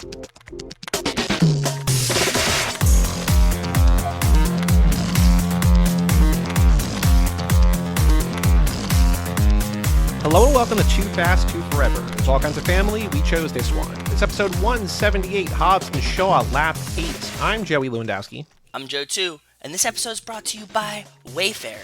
Hello and welcome to Too Fast, Too Forever. There's all kinds of family, we chose this one. It's episode 178, Hobbs Shaw, Lap 8. I'm Joey Lewandowski. I'm Joe too, and this episode is brought to you by Wayfair.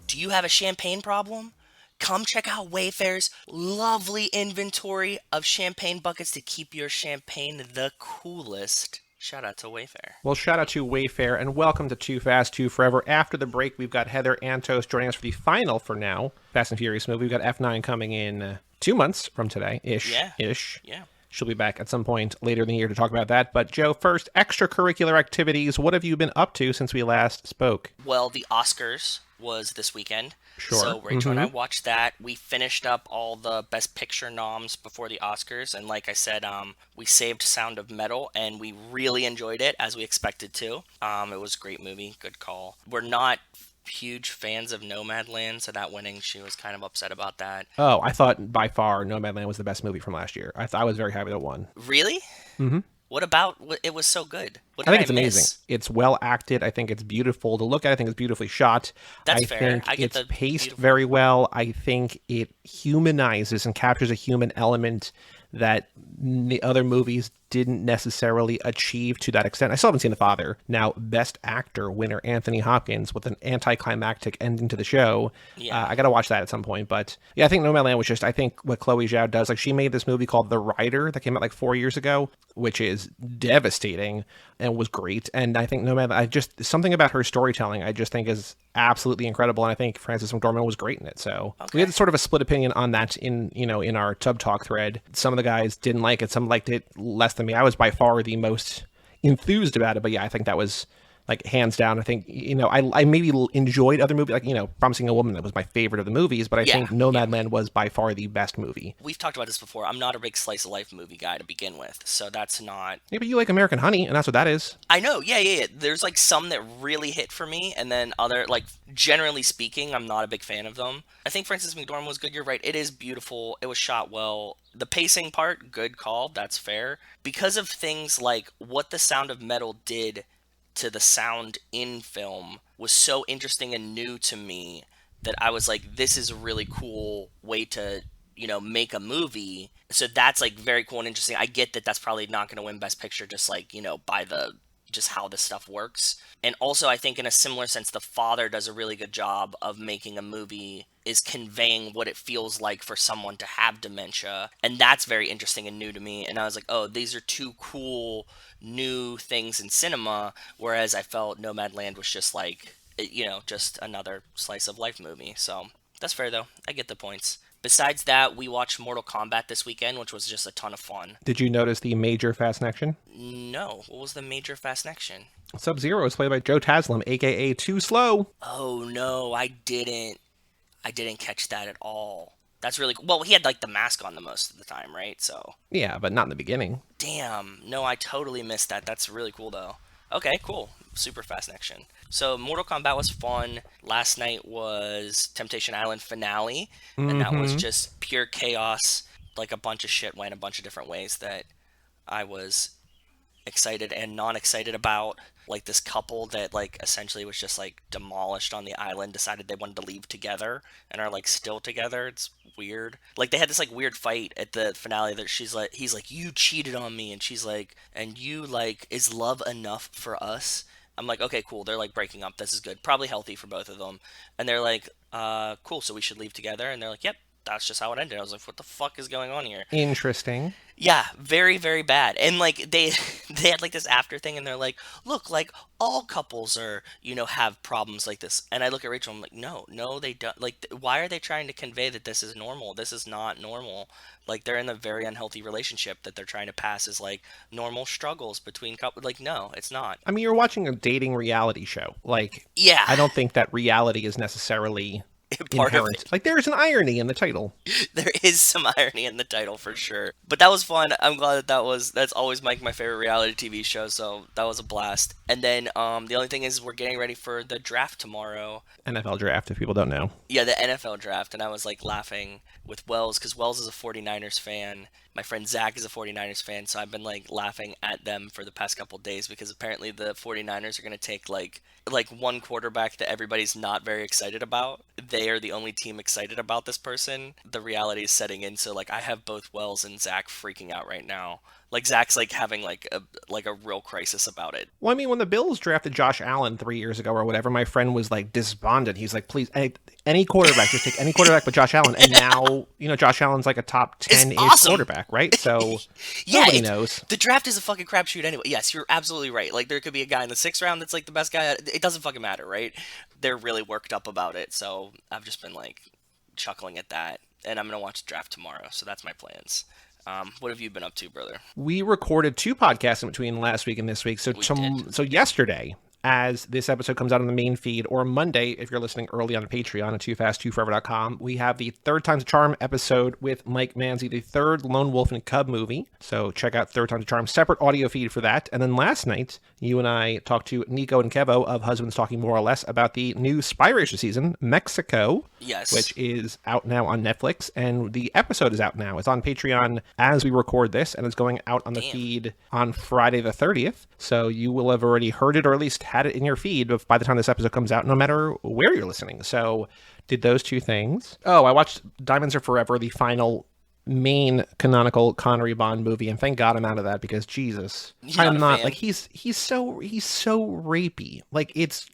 Do you have a champagne problem? Come check out Wayfair's lovely inventory of champagne buckets to keep your champagne the coolest. Shout out to Wayfair. Well, shout out to Wayfair, and welcome to Too Fast, Too Forever. After the break, we've got Heather Antos joining us for the final, for now, Fast and Furious movie. We've got F9 coming in 2 months from today, ish. Yeah. She'll be back at some point later in the year to talk about that. But Joe, first, extracurricular activities. What have you been up to since we last spoke? Well, the Oscars was this weekend. Sure. So Rachel and I watched that. We finished up all the Best Picture noms before the Oscars, and like I said, we saved Sound of Metal, and we really enjoyed it, as we expected to. It was a great movie, good call. We're not huge fans of Nomadland, so that winning, she was kind of upset about that. Oh, I thought by far Nomadland was the best movie from last year. I was very happy that it won. Really? Mm-hmm. What about it was so good? I think it's amazing. It's well acted. I think it's beautiful to look at. I think it's beautifully shot. That's fair. I think it's paced very well. I think it humanizes and captures a human element that the other movies didn't necessarily achieve to that extent. I still haven't seen The Father. Now, Best Actor winner Anthony Hopkins with an anticlimactic ending to the show. Yeah. I got to watch that at some point. But yeah, I think Nomadland was just, I think what Chloe Zhao does, like she made this movie called The Rider that came out like 4 years ago, which is devastating and was great. And I think Nomadland, something about her storytelling, I just think is absolutely incredible. And I think Frances McDormand was great in it. So we had sort of a split opinion on that in our Tub Talk thread. Some of the guys didn't like it. Some liked it less than me. I was by far the most enthused about it, but yeah, I think that was like hands down. I think, I maybe enjoyed other movies, like, Promising a Woman, that was my favorite of the movies, but I think Nomadland was by far the best movie. We've talked about this before. I'm not a big slice of life movie guy to begin with, so that's not... Yeah, but you like American Honey, and that's what that is. I know, yeah. There's like some that really hit for me, and then other, like, generally speaking, I'm not a big fan of them. I think Frances McDormand was good, you're right. It is beautiful. It was shot well. The pacing part, good call, that's fair. Because of things like what The Sound of Metal did to the sound in film was so interesting and new to me that I was like, this is a really cool way to, make a movie. So that's like very cool and interesting. I get that that's probably not going to win Best Picture, just like, by just how this stuff works. And also I think in a similar sense, The Father does a really good job of making a movie is conveying what it feels like for someone to have dementia. And that's very interesting and new to me. And I was like, oh, these are two cool new things in cinema. Whereas I felt Nomadland was just like, just another slice of life movie. So that's fair though. I get the points. Besides that, we watched Mortal Kombat this weekend, which was just a ton of fun. Did you notice the major fast action? No. What was the major fast action? Sub-Zero is played by Joe Taslim, a.k.a. Too Slow. Oh, no, I didn't catch that at all. That's really cool. Well, he had like the mask on the most of the time, right? So yeah, but not in the beginning. Damn. No, I totally missed that. That's really cool, though. Okay, cool. Super fast action. So Mortal Kombat was fun. Last night was Temptation Island finale, and that was just pure chaos. Like a bunch of shit went a bunch of different ways that I was excited and non-excited about. Like this couple that like essentially was just like demolished on the island, decided they wanted to leave together and are like still together. It's weird. Like they had this like weird fight at the finale that he's like, you cheated on me, and she's like, and you like, is love enough for us? I'm like, okay, cool. They're like breaking up. This is good. Probably healthy for both of them. And they're like, cool. So we should leave together. And they're like, yep. That's just how it ended. I was like, what the fuck is going on here? Interesting. Yeah, very, very bad. And like they had like this after thing, and they're like, look, like all couples are, have problems like this. And I look at Rachel, I'm like, no, they don't. Like, why are they trying to convey that this is normal? This is not normal. Like, they're in a very unhealthy relationship that they're trying to pass as like normal struggles between couples. Like, no, it's not. I mean, you're watching a dating reality show. Like, yeah, I don't think that reality is necessarily part inherent. Of it. Like, there's an irony in the title. There is some irony in the title for sure. But that was fun. I'm glad that's always my favorite reality TV show, so that was a blast. And then the only thing is we're getting ready for the draft tomorrow. NFL draft, if people don't know. Yeah, the NFL draft. And I was like laughing with Wells because Wells is a 49ers fan. My friend Zach is a 49ers fan, so I've been like laughing at them for the past couple days because apparently the 49ers are going to take like one quarterback that everybody's not very excited about. They are the only team excited about this person. The reality is setting in, so like I have both Wells and Zach freaking out right now. Like Zach's like having like a real crisis about it. Well, I mean, when the Bills drafted Josh Allen 3 years ago or whatever, my friend was like despondent. He's like, please, any quarterback, just take any quarterback but Josh Allen. And now, Josh Allen's like a top 10-ish awesome. quarterback, right? So yeah, nobody knows. The draft is a fucking crapshoot anyway. Yes, you're absolutely right. Like there could be a guy in the 6th round that's like the best guy. It doesn't fucking matter, right? They're really worked up about it. So I've just been like chuckling at that. And I'm going to watch the draft tomorrow. So that's my plans. What have you been up to, brother? We recorded 2 podcasts in between last week and this week. So yesterday, as this episode comes out on the main feed, or Monday, if you're listening early on Patreon at toofast2forever.com, we have the Third Time's a Charm episode with Mike Manzi, the 3rd Lone Wolf and Cub movie. So check out Third Time's a Charm, separate audio feed for that. And then last night, you and I talked to Nico and Kevo of Husbands Talking More or Less about the new Spy Racer season, Mexico. Yes. Which is out now on Netflix, and the episode is out now. It's on Patreon as we record this, and it's going out on the feed on Friday the 30th. So you will have already heard it, or at least had it in your feed by the time this episode comes out, no matter where you're listening. So did those 2 things. Oh, I watched Diamonds Are Forever, the final main canonical Connery Bond movie, and thank God I'm out of that, because Jesus, I'm not like he's so rapey. Like it's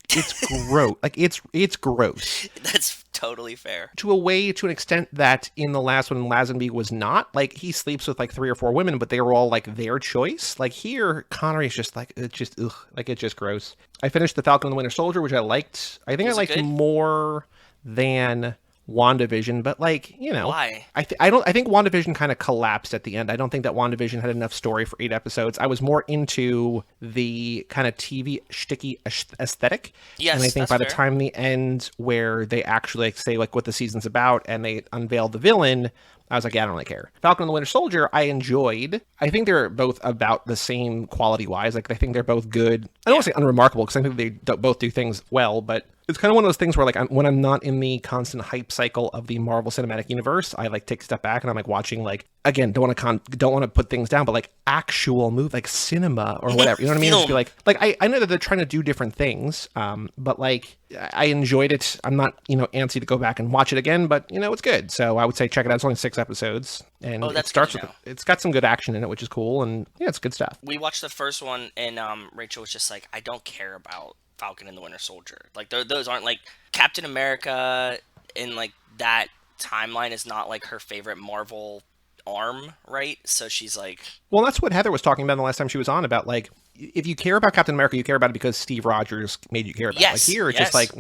gross. Like it's gross. That's totally fair. To an extent that in the last one, Lazenby was not. Like he sleeps with like 3 or 4 women, but they were all like their choice. Like here, Connery is just like it's just gross. I finished The Falcon and the Winter Soldier, which I liked. I think I liked more than WandaVision, but like, why? I think WandaVision kind of collapsed at the end. I don't think that WandaVision had enough story for 8 episodes. I was more into the kind of TV shticky aesthetic. Yes, and I think by the time the end where they actually say like what the season's about and they unveil the villain, I was like, yeah, I don't really care. Falcon and the Winter Soldier, I enjoyed. I think they're both about the same quality-wise. Like, I think they're both good. I don't want to say unremarkable, because I think they both do things well, but it's kind of one of those things where, like, when I'm not in the constant hype cycle of the Marvel Cinematic Universe, I, like, take a step back and I'm, like, watching, like, again, don't want to put things down, but, like, actual movie, like, cinema or whatever. You know what I mean? Just be like, I know that they're trying to do different things, but, like, I enjoyed it. I'm not, antsy to go back and watch it again, but, it's good. So I would say check it out. It's only 6 episodes. And it's got some good action in it, which is cool. And yeah, it's good stuff. We watched the first one and Rachel was just like, I don't care about Falcon and the Winter Soldier. Like those aren't like Captain America, and like that timeline is not like her favorite Marvel arm, right? So she's like, well, that's what Heather was talking about the last time she was on, about like, if you care about Captain America, you care about it because Steve Rogers made you care about it. Like here, it's just like,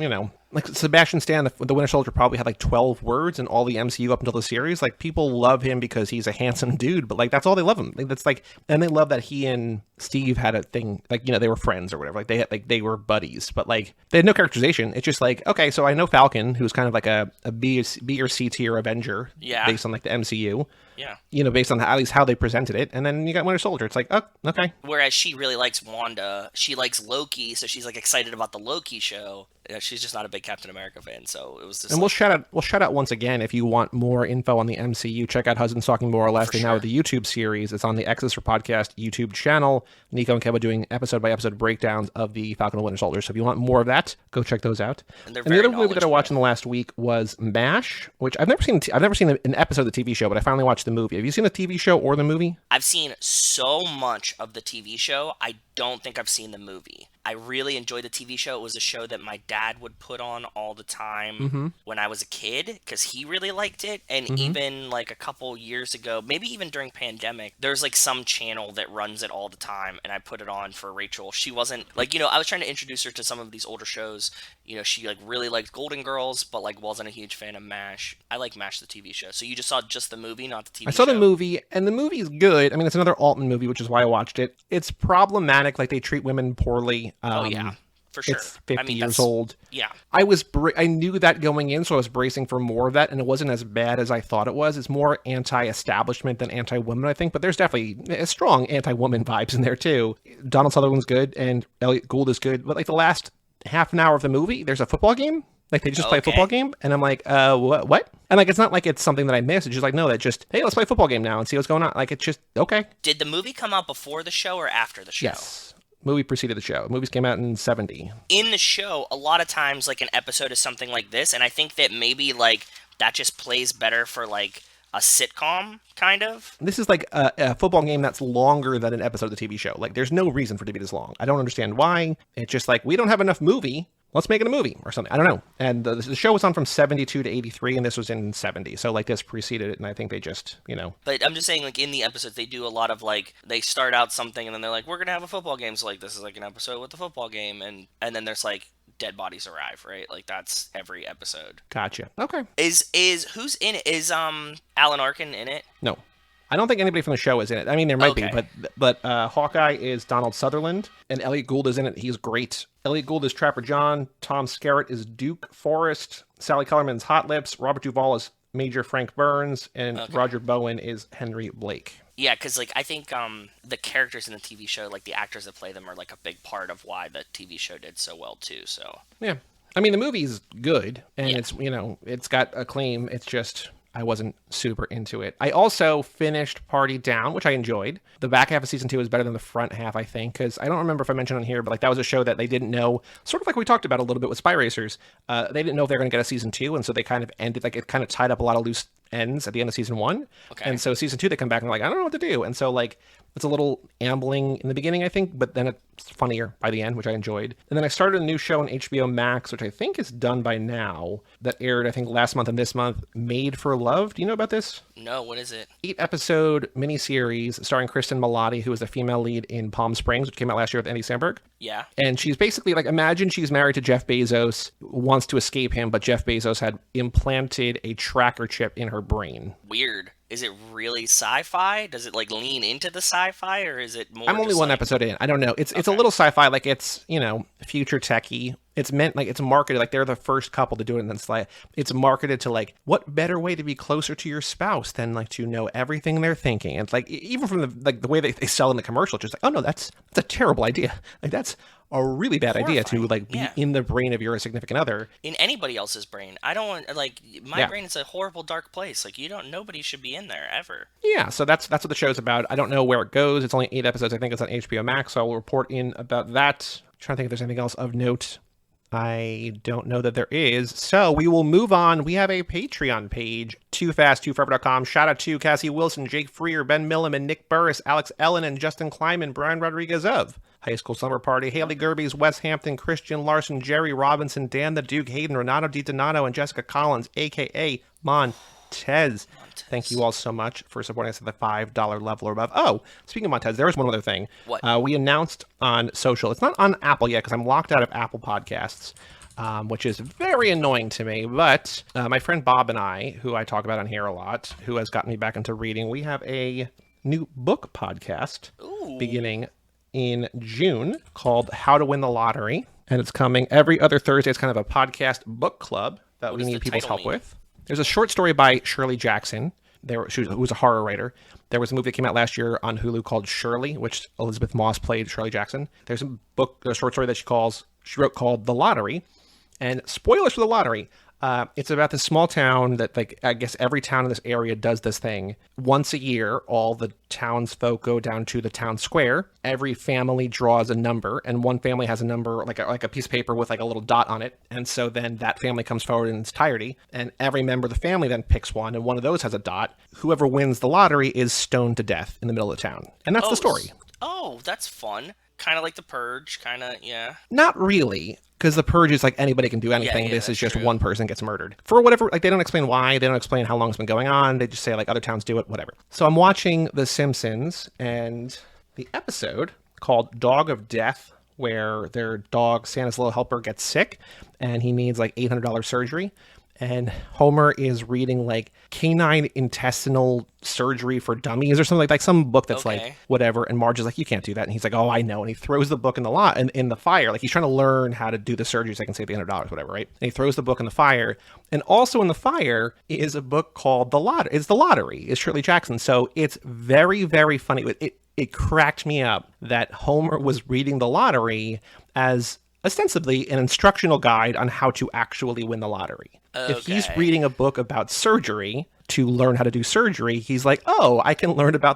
like Sebastian Stan, the Winter Soldier probably had like 12 words in all the MCU up until the series. Like people love him because he's a handsome dude, but like that's all they love him. Like, that's like, and they love that he and Steve had a thing, like, they were friends or whatever. Like they were buddies, but like they had no characterization. It's just like, okay, so I know Falcon, who's kind of like a B or C tier Avenger, based on like the MCU. Yeah. Based on at least how they presented it. And then you got Winter Soldier. It's like, oh, okay. Whereas she really likes Wanda. She likes Loki, so she's like excited about the Loki show. She's just not a big Captain America fan, so it was just. And we'll shout out once again, if you want more info on the MCU, check out Husbands Talking More or Less. Now with the YouTube series, it's on the X's for Podcast YouTube channel. Nico and Kevin doing episode by episode breakdowns of the Falcon and Winter Soldier. So if you want more of that, go check those out. And the other movie that I watched in the last week was MASH, which I've never seen. I've never seen an episode of the TV show, but I finally watched the movie. Have you seen the TV show or the movie? I've seen so much of the TV show. I don't think I've seen the movie. I really enjoyed the TV show. It was a show that my dad would put on all the time when I was a kid because he really liked it. And even like a couple years ago, maybe even during pandemic, there's like some channel that runs it all the time. And I put it on for Rachel. She wasn't like, I was trying to introduce her to some of these older shows. She like really liked Golden Girls, but like wasn't a huge fan of MASH. I like MASH, the TV show. So you just saw just the movie, not the TV show? I saw the movie, and the movie's good. I mean, it's another Altman movie, which is why I watched it. It's problematic. Like, they treat women poorly. Oh, yeah. For sure. It's 50 years old. Yeah. I knew that going in, so I was bracing for more of that, and it wasn't as bad as I thought it was. It's more anti-establishment than anti-woman, I think, but there's definitely strong anti-woman vibes in there, too. Donald Sutherland's good, and Elliot Gould is good, but like the last half an hour of the movie, there's a football game. Like, they just play a football game, and I'm like, what? And, like, it's not like it's something that I missed. It's just like, no, that just, hey, let's play a football game now and see what's going on. Like, it's just, okay. Did the movie come out before the show or after the show? Yes. Movie preceded the show. Movies came out in 70. In the show, a lot of times, like, an episode is something like this, and I think that maybe, like, that just plays better for, like, a sitcom, kind of. This is like a football game that's longer than an episode of the TV show. Like, there's no reason for it to be this long. I don't understand why. It's just like, we don't have enough movie. Let's make it a movie or something. I don't know. And the show was on from 72 to 83, and this was in 70. So, like, this preceded it, and I think they just, But I'm just saying, like, in the episodes, they do a lot of, like, they start out something, and then they're like, we're going to have a football game. So, like, this is, like, an episode with the football game. And then there's, like, dead bodies arrive, right? Like, that's every episode. Gotcha. Okay. Is who's in it? Is Alan Arkin in it? No. I don't think anybody from the show is in it. I mean, there might be, but Hawkeye is Donald Sutherland, and Elliot Gould is in it. He's great. Elliot Gould is Trapper John. Tom Skerritt is Duke Forrest. Sally Kellerman's Hot Lips. Robert Duvall is Major Frank Burns, and Roger Bowen is Henry Blake. Yeah, because, like, I think the characters in the TV show, like, the actors that play them are, like, a big part of why the TV show did so well, too, so. Yeah. I mean, the movie's good, and it's, it's got acclaim. It's just, I wasn't super into it. I also finished Party Down, which I enjoyed. The back half of season 2 is better than the front half, I think, because I don't remember if I mentioned on here, but, like, that was a show that they didn't know, sort of like we talked about a little bit with Spy Racers. They didn't know if they were going to get a season 2, and so they kind of ended, like, it kind of tied up a lot of loose ends at the end of season 1. Okay. And so season 2, they come back and they're like, I don't know what to do. And so, like, it's a little ambling in the beginning, I think, but then it's funnier by the end, which I enjoyed. And then I started a new show on HBO Max, which I think is done by now, that aired, I think, last month and this month, Made for Love. Do you know about this? No, what is it? 8-episode miniseries starring Kristen Milotti, who was the female lead in Palm Springs, which came out last year with Andy Samberg. Yeah. And she's basically, like, imagine she's married to Jeff Bezos, wants to escape him, but Jeff Bezos had implanted a tracker chip in her brain. Weird. Is it really sci-fi? Does it, like, lean into the sci-fi, or is it more? I'm only one episode in. I don't know. It's a little sci-fi, like, it's, future techie. It's meant, like, it's marketed, like, they're the first couple to do it, and then it's like, it's marketed to, like, what better way to be closer to your spouse than, like, to know everything they're thinking. And it's like, even from the way they sell in the commercial, it's just like, oh no, that's a terrible idea. Like, that's a really bad idea to, like, be in the brain of your significant other. In anybody else's brain. I don't want, like, my brain is a horrible dark place. Like, nobody should be in there ever. Yeah, so that's what the show's about. I don't know where it goes. It's only 8 episodes. I think it's on HBO Max, so I will report in about that. I'm trying to think if there's anything else of note. I don't know that there is. So we will move on. We have a Patreon page, toofast2forever.com. Shout out to Cassie Wilson, Jake Freer, Ben Milliman, Nick Burris, Alex Ellen, and Justin Kleiman, Brian Rodriguez of High School Summer Party, Haley Gerbies, Wes Hampton, Christian Larson, Jerry Robinson, Dan the Duke, Hayden, Renato DiDonato, and Jessica Collins, a.k.a. Montez. Thank you all so much for supporting us at the $5 level or above. Oh, speaking of Montez, there was one other thing. What? We announced on social. It's not on Apple yet because I'm locked out of Apple Podcasts, which is very annoying to me. But my friend Bob and I, who I talk about on here a lot, who has gotten me back into reading, we have a new book podcast beginning in June called How to Win the Lottery. And it's coming every other Thursday. It's kind of a podcast book club that we need people's help with. There's a short story by Shirley Jackson, who was a horror writer. There was a movie that came out last year on Hulu called Shirley, which Elizabeth Moss played Shirley Jackson. There's a short story that she wrote called The Lottery. And spoilers for The Lottery. It's about this small town that, like, I guess every town in this area does this thing. Once a year, all the townsfolk go down to the town square. Every family draws a number, and one family has a number, like a piece of paper with, like, a little dot on it. And so then that family comes forward in its entirety, and every member of the family then picks one, and one of those has a dot. Whoever wins the lottery is stoned to death in the middle of the town. And that's the story. Oh, that's fun. Kind of like The Purge, kind of, yeah. Not really, because The Purge is like anybody can do anything. Yeah, this is just one person gets murdered. For whatever, like, they don't explain why, they don't explain how long it's been going on, they just say, like, other towns do it, whatever. So I'm watching The Simpsons, and the episode called Dog of Death, where their dog, Santa's little helper, gets sick, and he needs, like, $800 surgery. And Homer is reading, like, canine intestinal surgery for dummies or something like some book that's like whatever. And Marge is like, you can't do that. And he's like, oh, I know. And he throws the book in the fire. Like, he's trying to learn how to do the surgery so I can save the $800, whatever, right? And he throws the book in the fire. And also in the fire is a book called The Lottery. It's The Lottery. It's Shirley Jackson. So it's very, very funny. It cracked me up that Homer was reading The Lottery as ostensibly an instructional guide on how to actually win the lottery. If he's Okay. reading a book about surgery to learn how to do surgery, he's like, oh, I can learn how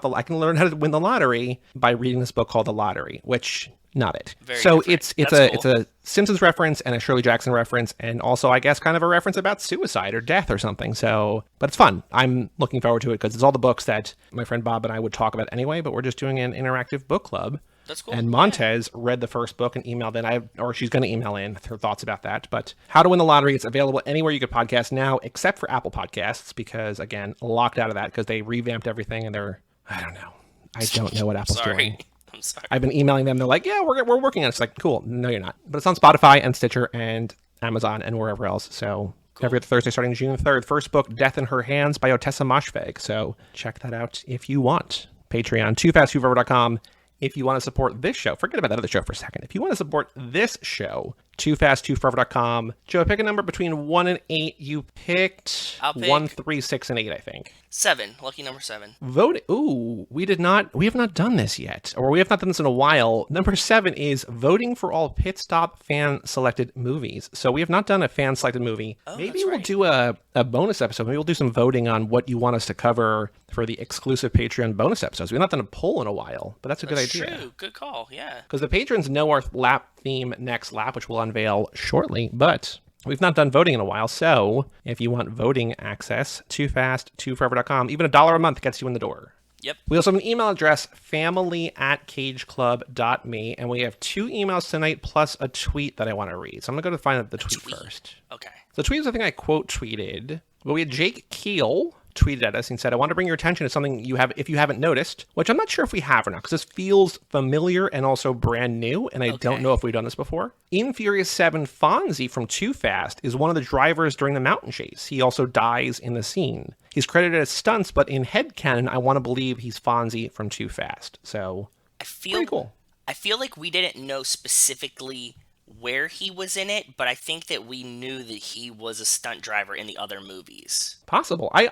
to win the lottery by reading this book called The Lottery, which not it. Very So different. it's That's cool. a Simpsons reference and a Shirley Jackson reference, and also I guess kind of a reference about suicide or death or something. So, but it's fun. I'm looking forward to it because it's all the books that my friend Bob and I would talk about anyway. But we're just doing an interactive book club. That's cool. And Montez read the first book and emailed in, or she's going to email in her thoughts about that. But How to Win the Lottery, it's available anywhere you could podcast now, except for Apple Podcasts, because, again, locked out of that because they revamped everything and I don't know. I don't know what Apple's doing. I'm sorry. I've been emailing them. They're like, yeah, we're working on it. It's like, cool. No, you're not. But it's on Spotify and Stitcher and Amazon and wherever else. So every other Thursday starting June 3rd. First book, Death in Her Hands by Otessa Moshfegh. So check that out if you want. Patreon, toofast2forever.com. If you want to support this show, forget about that other show for a second. If you want to support this show, toofast2forever.com. Joe, pick a number between 1 and 8. You picked I'll pick 1, 3, 6, and 8, I think. 7. Lucky number 7. Vote. Ooh, we have not done this yet, or we have not done this in a while. Number 7 is voting for all Pit Stop fan selected movies. So we have not done a fan selected movie. Maybe we'll do a bonus episode. Maybe we'll do some voting on what you want us to cover for the exclusive Patreon bonus episodes. We've not done a poll in a while, but that's a good idea. True. Good call. Yeah. Because the patrons know our lap theme next lap, which we'll unveil shortly, but we've not done voting in a while. So if you want voting access, toofast2forever.com. Even $1 a month gets you in the door. Yep. We also have an email address, family@cageclub.me, and we have 2 emails tonight plus a tweet that I want to read. So I'm going to go to find the tweet first. Okay. The tweet was, I think I quote tweeted, but we had Jake Keel tweeted at us and said, I want to bring your attention to something you have, if you haven't noticed, which I'm not sure if we have or not, because this feels familiar and also brand new, and I don't know if we've done this before. In Furious 7, Fonzie from Too Fast is one of the drivers during the mountain chase. He also dies in the scene. He's credited as stunts, but in headcanon, I want to believe he's Fonzie from Too Fast. So, pretty cool. I feel like we didn't know specifically where he was in it, but I think that we knew that he was a stunt driver in the other movies. Possible. I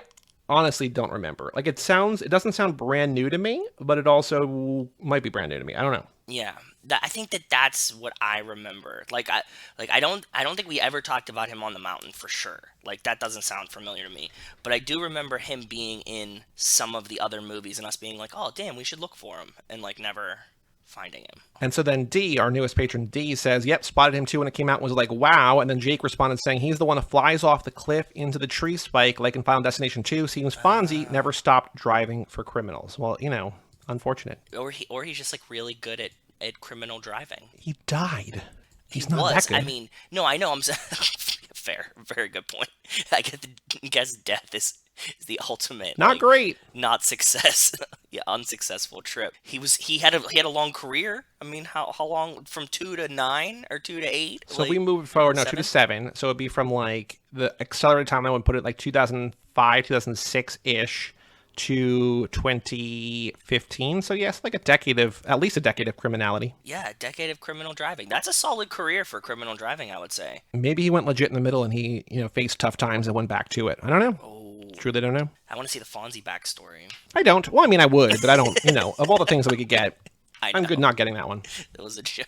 honestly don't remember. Like, it doesn't sound brand new to me, but it also might be brand new to me. I don't know. Yeah, I think that's what I remember. I don't think we ever talked about him on the mountain for sure. Like, that doesn't sound familiar to me. But I do remember him being in some of the other movies and us being like, oh damn, we should look for him, and like never finding him. And so then D, our newest patron D, says, yep, spotted him too when it came out and was like, wow. And then Jake responded saying he's the one who flies off the cliff into the tree spike like in Final Destination 2. Seems Fonzie never stopped driving for criminals. Well, unfortunate. Or he's just like really good at criminal driving. He died. He's He not was. that good. I mean, no, I know. I'm fair. Very good point. I guess death is the ultimate. Not great. Not success. Yeah, unsuccessful trip. He had a long career. I mean, how long, from 2 to 9 or 2 to 8? So we move forward now 2 to 7. So it'd be from like the accelerated timeline would put it like 2005, 2006 ish to 2015. So yes, like at least a decade of criminality. Yeah, a decade of criminal driving. That's a solid career for criminal driving, I would say. Maybe he went legit in the middle and he, faced tough times and went back to it. I don't know. Oh, Truly don't know. I want to see the Fonzie backstory. I don't. Well, I mean, I would, but I don't, of all the things that we could get, I'm good not getting that one. It was a joke.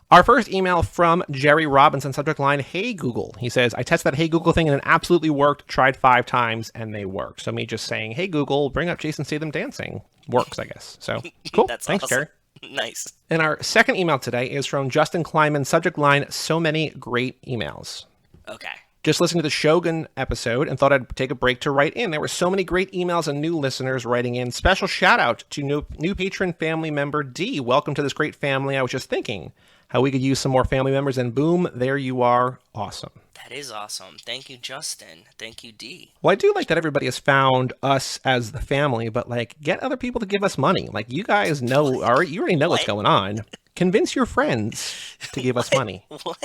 Our first email from Jerry Robinson, subject line, Hey Google. He says, I tested that Hey Google thing and it absolutely worked. Tried 5 times and they worked. So me just saying, Hey Google, bring up Jason Statham dancing. Works, I guess. So cool. That's Thanks, awesome. Jerry. Nice. And our second email today is from Justin Kleiman, subject line, So many great emails. Okay. Just listened to the Shogun episode and thought I'd take a break to write in. There were so many great emails and new listeners writing in. Special shout out to new patron family member D. Welcome to this great family. I was just thinking how we could use some more family members, and boom, there you are. Awesome. That is awesome. Thank you, Justin. Thank you, D. Well, I do like that everybody has found us as the family, but get other people to give us money. You guys know, you already know what's going on. Convince your friends to give us money. What?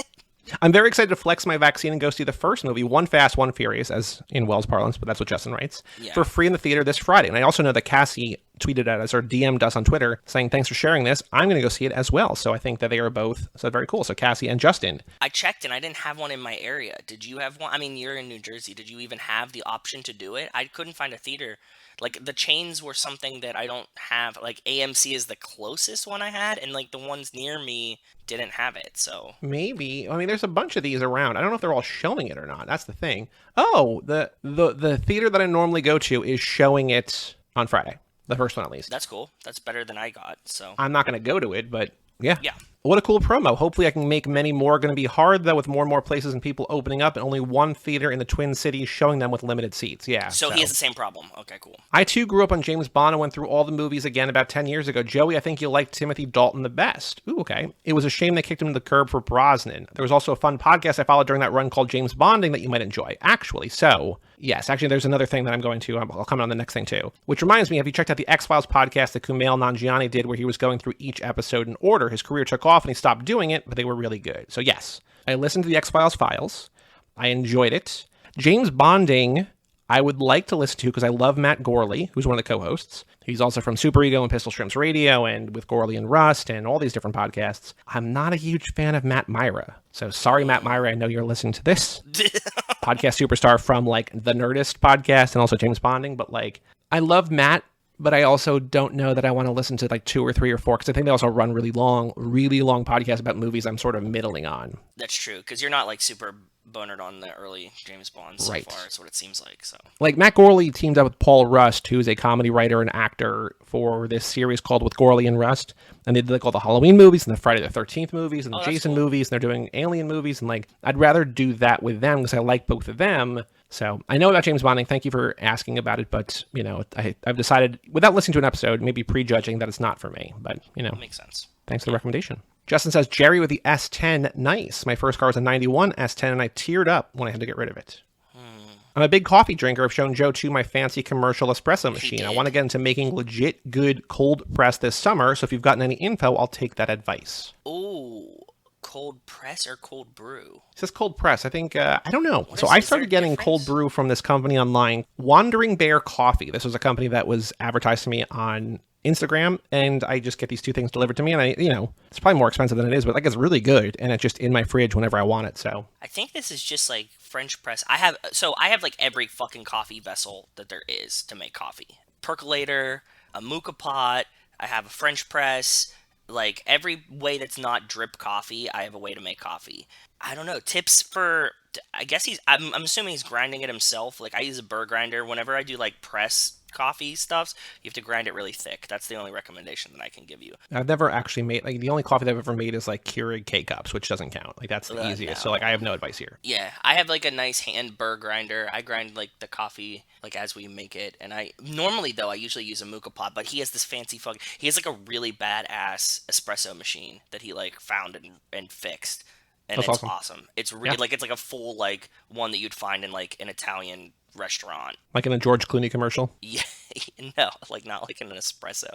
I'm very excited to flex my vaccine and go see the first movie, One Fast, One Furious, as in Wells parlance, but that's what Justin writes, for free in the theater this Friday. And I also know that Cassie tweeted at us or DM'd us on Twitter saying, thanks for sharing this. I'm going to go see it as well. So I think that they are both very cool. So Cassie and Justin. I checked and I didn't have one in my area. Did you have one? I mean, you're in New Jersey. Did you even have the option to do it? I couldn't find a theater. Like the chains were something that I don't have. Like AMC is the closest one I had, and like the ones near me didn't have it. So Maybe. I mean, there's a bunch of these around. I don't know if they're all showing it or not. That's the thing. Oh, the theater that I normally go to is showing it on Friday. The first one, at least. that's cool. That's better than I got. So I'm not going to go to it, but yeah. yeah. What a cool promo. Hopefully I can make many more. Going to be hard, though, with more and more places and people opening up, and only one theater in the Twin Cities showing them with limited seats. Yeah. So he has the same problem. Okay, cool. I, too, grew up on James Bond and went through all the movies again about 10 years ago. Joey, I think you liked Timothy Dalton the best. Ooh, okay. It was a shame they kicked him to the curb for Brosnan. There was also a fun podcast I followed during that run called James Bonding that you might enjoy. Actually, so... Yes, actually, there's another thing that I'm going to. I'll comment on the next thing, too. Which reminds me, have you checked out the X-Files podcast that Kumail Nanjiani did where he was going through each episode in order? His career took off and he stopped doing it, but they were really good. So yes, I listened to the X-Files files. I enjoyed it. James Bonding, I would like to listen to because I love Matt Gorley, who's one of the co-hosts. He's also from Super Ego and Pistol Shrimps Radio and with Gorley and Rust and all these different podcasts. I'm not a huge fan of Matt Myra. So sorry, Matt Myra, I know you're listening to this. Podcast superstar from like the Nerdist podcast and also James Bonding. But like, I love Matt, but I also don't know that I want to listen to like 2 or 3 or 4 because I think they also run really long podcasts about movies I'm sort of middling on. That's true, because you're not like super bonered on the early James Bond so far. It's what it seems like. So like Matt Gorley teamed up with Paul Rust, who's a comedy writer and actor, for this series called With Gorley and Rust, and they did like all the Halloween movies and the Friday the 13th movies and the Jason movies, and they're doing Alien movies, and like I'd rather do that with them because I like both of them. So I know about James Bonding. Thank you for asking about it, but you know I've decided without listening to an episode, maybe prejudging, that it's not for me. But you know, that makes sense. Thanks for the recommendation. Justin says, Jerry with the S10, nice. My first car was a 91 S10, and I teared up when I had to get rid of it. I'm a big coffee drinker. I've shown Joe, too, my fancy commercial espresso machine. I want to get into making legit good cold press this summer, so if you've gotten any info, I'll take that advice. Ooh, cold press or cold brew? It says cold press. I think, I don't know. So I started getting cold brew from this company online, Wandering Bear Coffee. This was a company that was advertised to me on Instagram, and I just get these 2 things delivered to me, and I, you know, it's probably more expensive than it is, but like it's really good, and it's just in my fridge whenever I want it. So I think this is just like French press. I have like every fucking coffee vessel that there is to make coffee. Percolator, a mocha pot, I have a French press, like every way that's not drip coffee, I have a way to make coffee. I don't know, tips for, I guess I'm assuming he's grinding it himself. Like I use a burr grinder whenever I do like press coffee stuffs. You have to grind it really thick. That's the only recommendation that I can give you. I've never actually made, like the only coffee that I've ever made is like Keurig K-Cups, which doesn't count. Like that's the easiest. No. So like I have no advice here. Yeah, I have like a nice hand burr grinder. I grind like the coffee like as we make it, and I normally though I usually use a mocha pot, but he has this fancy he has like a really badass espresso machine that he like found and fixed. And that's it's awesome. It's really like it's like a full like one that you'd find in like an Italian restaurant, like in a George Clooney commercial. Yeah, no, like not like in an espresso,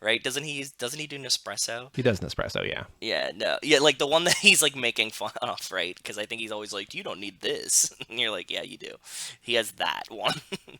right? Doesn't he do Nespresso? He does Nespresso, yeah. Yeah, no, yeah, like the one that he's like making fun of, right? Because I think he's always like, you don't need this, and you're like, yeah, you do. He has that one.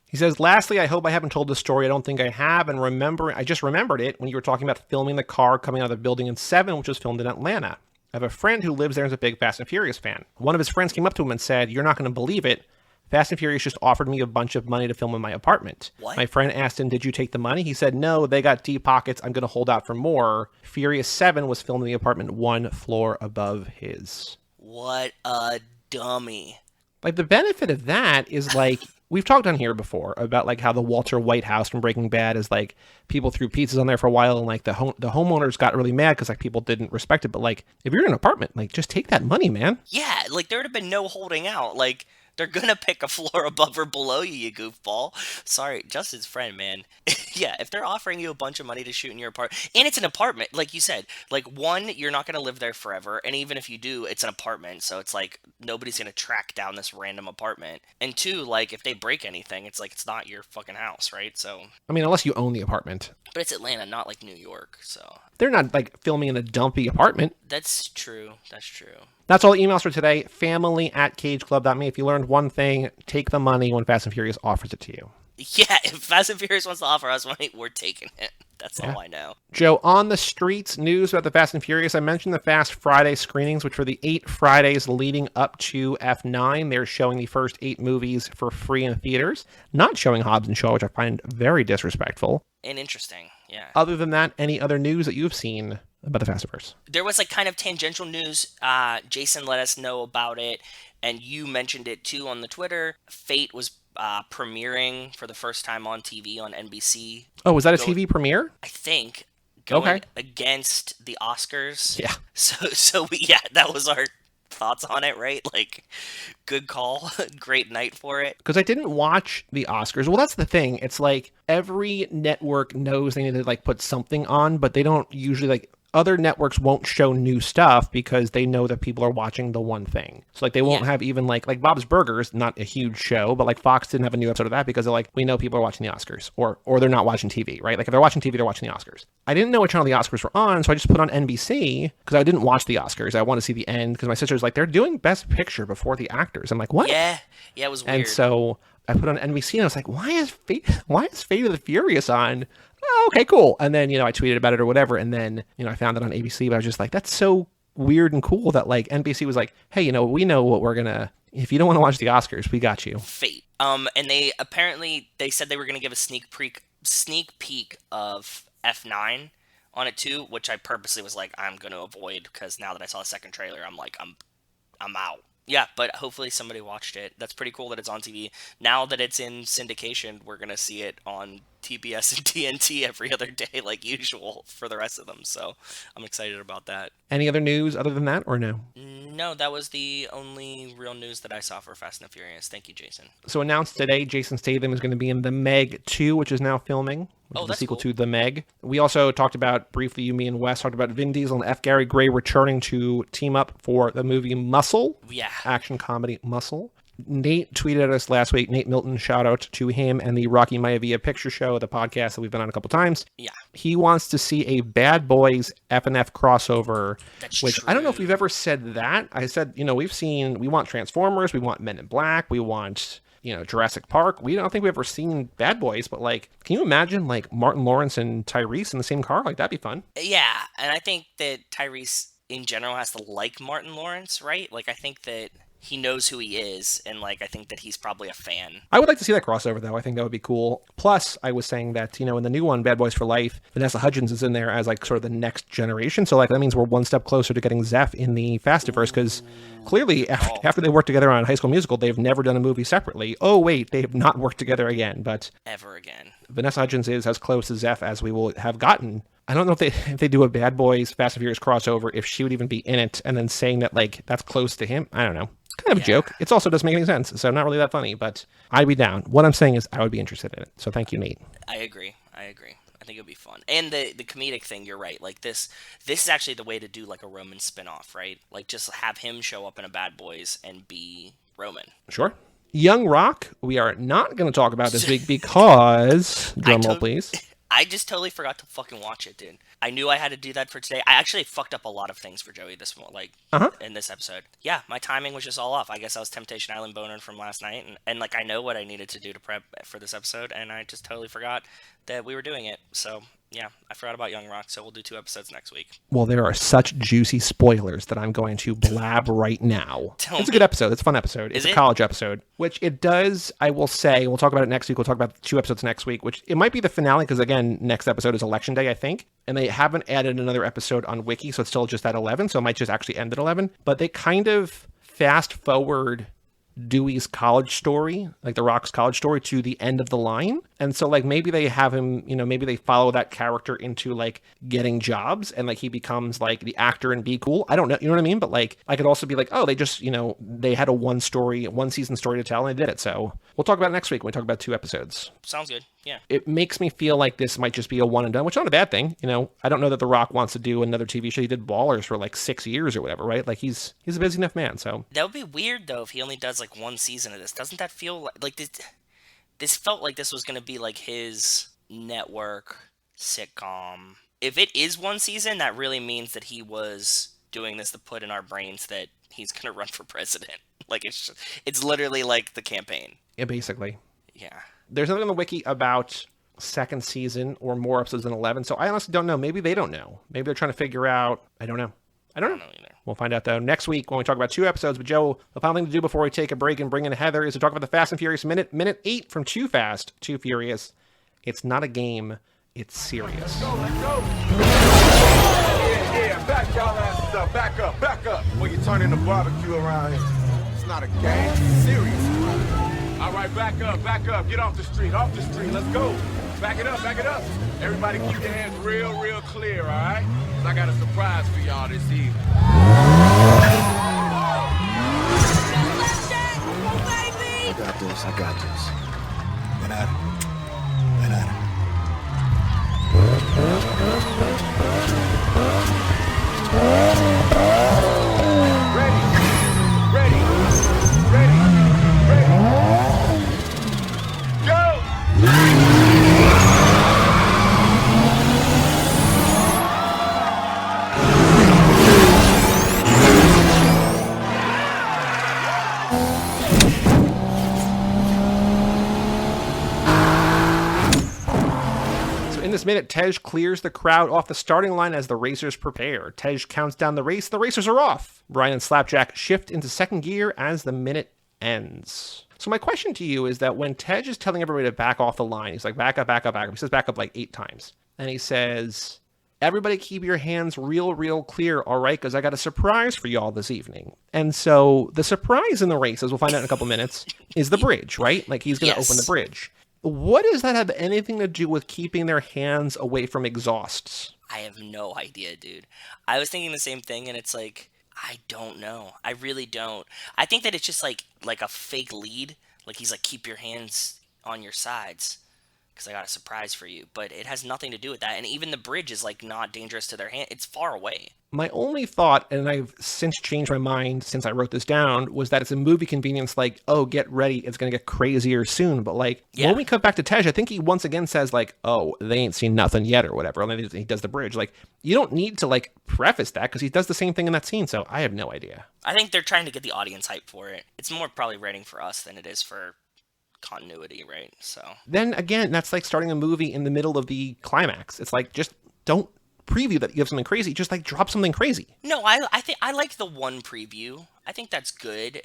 He says, lastly, I hope I haven't told this story. I don't think I have, and I just remembered it when you were talking about filming the car coming out of the building in 7, which was filmed in Atlanta. I have a friend who lives there and is a big Fast and Furious fan. One of his friends came up to him and said, "You're not going to believe it. Fast and Furious just offered me a bunch of money to film in my apartment." What? My friend asked him, "Did you take the money?" He said, "No, they got deep pockets. I'm going to hold out for more." Furious 7 was filmed in the apartment 1 floor above his. What a dummy. Like, the benefit of that is, like, we've talked on here before about, like, how the Walter White house from Breaking Bad is, like, people threw pizzas on there for a while, and, like, the homeowners got really mad because, like, people didn't respect it. But, like, if you're in an apartment, like, just take that money, man. Yeah, like, there would have been no holding out. Like, they're gonna pick a floor above or below you, you goofball. Sorry, Justin's friend, man. Yeah, if they're offering you a bunch of money to shoot in your apartment, and it's an apartment, like you said, like, 1, you're not gonna live there forever, and even if you do, it's an apartment, so it's like, nobody's gonna track down this random apartment. And 2, like, if they break anything, it's like, it's not your fucking house, right? So, I mean, unless you own the apartment. But it's Atlanta, not like New York, so. They're not, like, filming in a dumpy apartment. That's true. That's true. That's all the emails for today. Family@cageclub.me. If you learned one thing, take the money when Fast and Furious offers it to you. Yeah, if Fast and Furious wants to offer us money, we're taking it. That's Yeah. all I know. Joe, on the streets news about the Fast and Furious, I mentioned the Fast Friday screenings, which were the 8 Fridays leading up to F9. They're showing the first 8 movies for free in theaters, not showing Hobbs and Shaw, which I find very disrespectful. And interesting, yeah. Other than that, any other news that you've seen about the Fastiverse? There was like kind of tangential news. Jason let us know about it, and you mentioned it too on the Twitter. Fate was premiering for the first time on TV on NBC. Oh, was that a TV premiere? I think going Okay. against the Oscars. Yeah. So yeah, that was our thoughts on it, right? Like, good call, great night for it. Because I didn't watch the Oscars. Well, that's the thing. It's like every network knows they need to like put something on, but they don't usually like other networks won't show new stuff because they know that people are watching the one thing. So like they won't have even like Bob's Burgers, not a huge show, but like Fox didn't have a new episode of that because they're like, we know people are watching the Oscars or they're not watching TV, right? Like if they're watching TV, they're watching the Oscars. I didn't know what channel the Oscars were on, so I just put on NBC because I didn't watch the Oscars. I want to see the end because my sister's like, they're doing Best Picture before the actors. I'm like, what? Yeah, it was weird. And so I put on NBC and I was like, why is Fate of the Furious on? Oh, okay, cool. And then, I tweeted about it or whatever. And then, I found it on ABC, but I was just like, that's so weird and cool that like NBC was like, hey, we know what we're going to, if you don't want to watch the Oscars, we got you. Fate. And they said they were going to give a sneak peek of F9 on it too, which I purposely was like, I'm going to avoid because now that I saw the second trailer, I'm like, I'm out. Yeah, but hopefully somebody watched it. That's pretty cool that it's on TV. Now that it's in syndication, we're going to see it on TBS and TNT every other day like usual for the rest of them. So I'm excited about that. Any other news other than that or no? No, that was the only real news that I saw for Fast and the Furious. Thank you, Jason. So announced today, Jason Statham is going to be in The Meg 2, which is now filming. Oh, The that's sequel cool. to The Meg. We also talked about, briefly, you, me, and Wes, talked about Vin Diesel and F. Gary Gray returning to team up for the movie Muscle. Yeah. Action comedy Muscle. Nate tweeted at us last week. Nate Milton, shout out to him and the Rocky Maivia Picture Show, the podcast that we've been on a couple times. Yeah. He wants to see a Bad Boys F&F crossover, That's which true. I don't know if we've ever said that. I said, we want Transformers, we want Men in Black, we want, Jurassic Park. We don't think we've ever seen Bad Boys, but like, can you imagine like Martin Lawrence and Tyrese in the same car? Like, that'd be fun. Yeah, and I think that Tyrese in general has to like Martin Lawrence, right? Like, I think that he knows who he is, and like I think that he's probably a fan. I would like to see that crossover, though. I think that would be cool. Plus, I was saying that, in the new one, Bad Boys for Life, Vanessa Hudgens is in there as like sort of the next generation. So like that means we're one step closer to getting Zeph in the Fastiverse because clearly after they worked together on High School Musical, they've never done a movie separately. Oh, wait, they have not worked together again. But Ever again. Vanessa Hudgens is as close to Zeph as we will have gotten. I don't know if they do a Bad Boys Fast and Furious crossover, if she would even be in it, and then saying that like that's close to him. I don't know. Kind of a joke. It also doesn't make any sense, so not really that funny, but I'd be down. What I'm saying is I would be interested in it. So thank you, Nate. I agree. I think it'd be fun. And the comedic thing, you're right. Like this is actually the way to do like a Roman spin-off, right? Like just have him show up in a Bad Boys and be Roman. Sure. Young Rock, we are not going to talk about this week because, drumroll please. I just totally forgot to fucking watch it, dude. I knew I had to do that for today. I actually fucked up a lot of things for Joey in this episode. Yeah, my timing was just all off. I guess I was Temptation Island boner from last night, and like I know what I needed to do to prep for this episode, and I just totally forgot that we were doing it. So yeah, I forgot about Young Rock. So we'll do 2 episodes next week. Well, there are such juicy spoilers that I'm going to blab right now. It's a good episode. It's a fun episode. It's a college episode, which it does, I will say, we'll talk about it next week. We'll talk about 2 episodes next week, which it might be the finale because, again, next episode is Election Day, I think. And they haven't added another episode on Wiki, so it's still just at 11. So it might just actually end at 11. But they kind of fast forward Dewey's college story, like The Rock's college story, to the end of the line. And so like maybe they have him, maybe they follow that character into like getting jobs and like he becomes like the actor and be cool. I don't know, you know what I mean? But like I could also be like, oh, they just, they had a one season story to tell and they did it. So we'll talk about it next week when we talk about 2 episodes. Sounds good. Yeah. It makes me feel like this might just be a one and done, which is not a bad thing. I don't know that The Rock wants to do another TV show. He did Ballers for like 6 years or whatever, right? Like he's a busy enough man. So that would be weird though if he only does like 1 season of this. Doesn't that feel like this felt like this was going to be like his network sitcom. If it is 1 season, that really means that he was doing this to put in our brains that he's going to run for president. Like it's literally like the campaign. yeah, basically. Yeah. There's nothing on the wiki about second season or more episodes than 11, so I honestly don't know. Maybe they don't know. Maybe they're trying to figure out. I don't know. I don't know either. We'll find out, though, next week when we talk about 2 episodes. But, Joe, the final thing to do before we take a break and bring in Heather is to talk about the Fast and Furious minute 8 from Too Fast, Too Furious. It's not a game. It's serious. Let's go. Yeah, back y'all asses up. Back up. Well, you're turning the barbecue around here. It's not a game. It's serious. All right, back up. Get off the street. Let's go. Back it up. Everybody keep your hands real clear, all right? 'Cause I got a surprise for y'all this evening. I got this. Get at it. Ready. Go! In this minute, Tej clears the crowd off the starting line as the racers prepare. Tej counts down the race. The racers are off. Brian and Slapjack shift into second gear as the minute ends. So my question to you is that when Tej is telling everybody to back off the line, he's like, back up. He says back up like 8 times. And he says, everybody keep your hands real clear, all right? Because I got a surprise for y'all this evening. And so the surprise in the race, as we'll find out in a couple minutes, is the bridge, right? Like he's going to open the bridge. What does that have anything to do with keeping their hands away from exhausts? I have no idea, dude. I was thinking the same thing, and it's like, I don't know. I really don't. I think that it's just like a fake lead. Like he's like, keep your hands on your sides because I got a surprise for you. But it has nothing to do with that. And even the bridge is like not dangerous to their hand. It's far away. My only thought, and I've since changed my mind since I wrote this down, was that it's a movie convenience like, oh, get ready, it's going to get crazier soon. But like, when we cut back to Tej, I think he once again says like, oh, they ain't seen nothing yet or whatever. And then he does the bridge. Like, you don't need to like preface that because he does the same thing in that scene. So I have no idea. I think they're trying to get the audience hype for it. It's more probably writing for us than it is for continuity, right? So then again, that's like starting a movie in the middle of the climax. It's like, just don't preview that you have something crazy, just like drop something crazy. No, I think I like the one preview. I think that's good.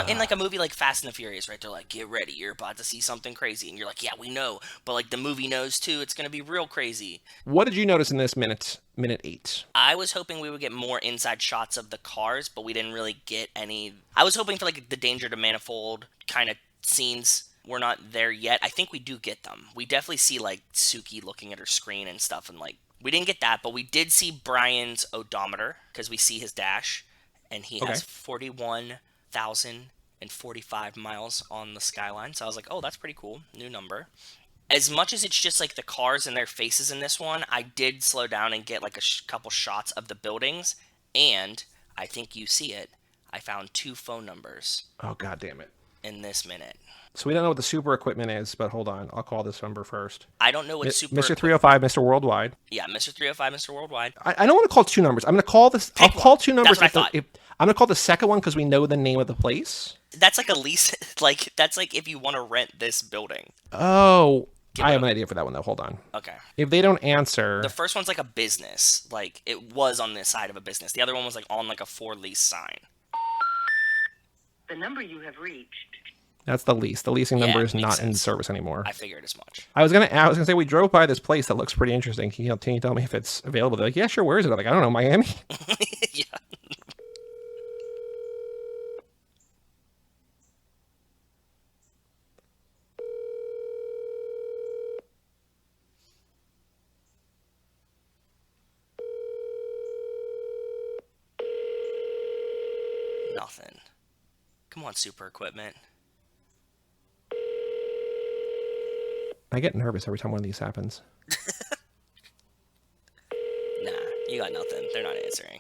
In like a movie like Fast and the Furious, right? They're like, get ready, you're about to see something crazy, and you're like, yeah, we know, but like the movie knows too, it's gonna be real crazy. What did you notice in this minute 8? I was hoping we would get more inside shots of the cars, but we didn't really get any. I was hoping for like the danger to manifold kind of scenes. We're not there yet. I think we do get them. We definitely see like Suki looking at her screen and stuff, and like we didn't get that, but we did see Brian's odometer because we see his dash, and he has 41,045 miles on the skyline. So I was like, oh, that's pretty cool. New number. As much as it's just like the cars and their faces in this one, I did slow down and get like a couple shots of the buildings, and I think you see it. I found 2 phone numbers. Oh, God damn it. In this minute. So we don't know what the super equipment is, but hold on. I'll call this number first. I don't know what super... Mr. 305, Mr. Worldwide. Yeah, Mr. 305, Mr. Worldwide. I don't want to call 2 numbers. I'm going to call this... I'll call 2 numbers. That's what I thought. I'm going to call the second one because we know the name of the place. That's like a lease... Like, that's like if you want to rent this building. Oh... I have an idea for that one, though. Hold on. Okay. If they don't answer... The first one's like a business. Like, it was on the side of a business. The other one was like on like a for lease sign. The number you have reached... That's the lease. The leasing number is not sense. in service anymore. I figured as much. I was gonna say we drove by this place that looks pretty interesting. Can you tell me if it's available? They're like, yeah, sure. Where is it? I'm like, I don't know, Miami. Yeah. Nothing. Come on, super equipment. I get nervous every time one of these happens. Nah, you got nothing. They're not answering.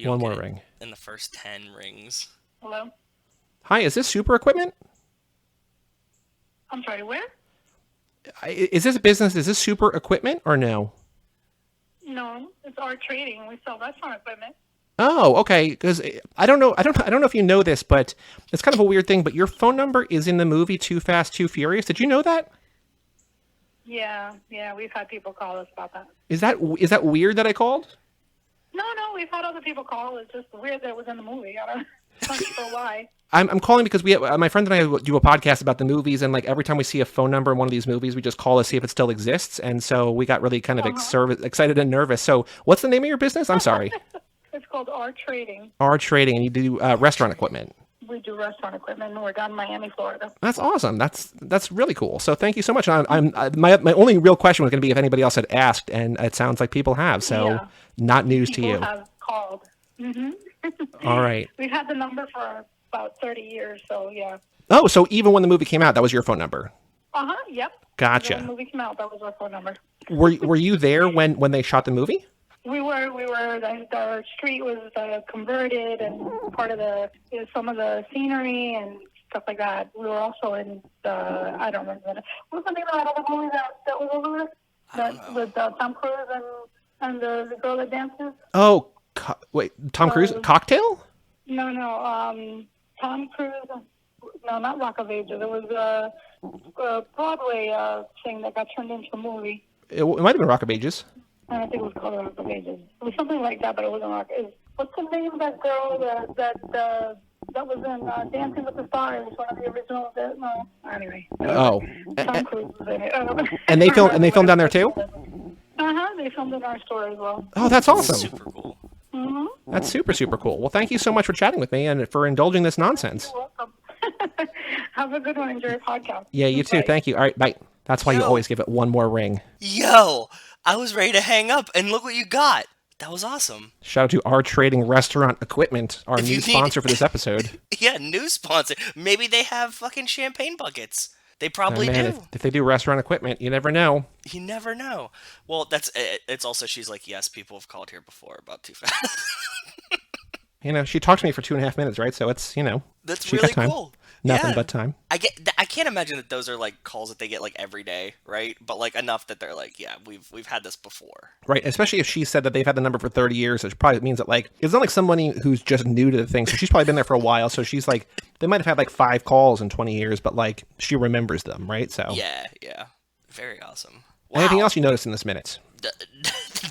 One more ring. In the first 10 rings. Hello? Hi, is this super equipment? I'm sorry, where? Is this business? Is this super equipment or no? No, it's our trading. We sell restaurant equipment. Oh, okay. Because I don't know if you know this, but it's kind of a weird thing. But your phone number is in the movie Too Fast, Too Furious. Did you know that? Yeah, we've had people call us about that. Is that weird that I called? No, we've had other people call. It's just weird that it was in the movie. I'm not sure why. I'm calling because my friend and I do a podcast about the movies, and like every time we see a phone number in one of these movies, we just call to see if it still exists. And so we got really kind of excited and nervous. So what's the name of your business? I'm sorry. It's called R Trading. R Trading, and you do restaurant equipment. We do restaurant equipment, and we're down in Miami, Florida. That's awesome. That's really cool. So thank you so much. My only real question was going to be if anybody else had asked, and it sounds like people have. So not news to you. People have called. Mm-hmm. All right. We've had the number for about 30 years, so yeah. Oh, so even when the movie came out, that was your phone number? Yep. Gotcha. When the movie came out, that was our phone number. Were you there when they shot the movie? We were. The street was converted, and part of some of the scenery and stuff like that. We were also in I don't remember. What was the name of that other movie that was over there? With Tom Cruise and the girl that dances? Oh, wait, Tom Cruise? Cocktail? No. Tom Cruise. No, not Rock of Ages. It was a Broadway thing that got turned into a movie. It might have been Rock of Ages. I think it was called Rock of Ages. It was something like that, but it wasn't Rock. What's the name of that girl that was in Dancing with the Stars? One of the original. No, anyway. Oh. Tom Cruise was in it. And they filmed down there too? They filmed in our store as well. Oh, that's awesome. Super cool. Mm-hmm. That's super, super cool. Well, thank you so much for chatting with me and for indulging this nonsense. You're welcome. Have a good one. Enjoy your podcast. Yeah, you too. Bye. Thank you. All right, bye. That's why you always give it one more ring. Yo, I was ready to hang up, and look what you got. That was awesome. Shout out to R Trading Restaurant Equipment, our If new you sponsor for this episode. Yeah, new sponsor. Maybe they have fucking champagne buckets. They probably do. If they do restaurant equipment, you never know. You never know. Well, it's also, she's like, yes, people have called here before about Too Fast. She talked to me for 2.5 minutes, right? So it's, That's she really got time. cool. Nothing but time. I can't imagine that those are like calls that they get like every day, right? But like enough that they're like, yeah, we've had this before. Right, especially if she said that they've had the number for 30 years, which probably means that like it's not like somebody who's just new to the thing. So she's probably been there for a while. So she's like, they might have had like 5 calls in 20 years, but like she remembers them, right? So Yeah. Very awesome. Wow. Anything else you noticed in this minute?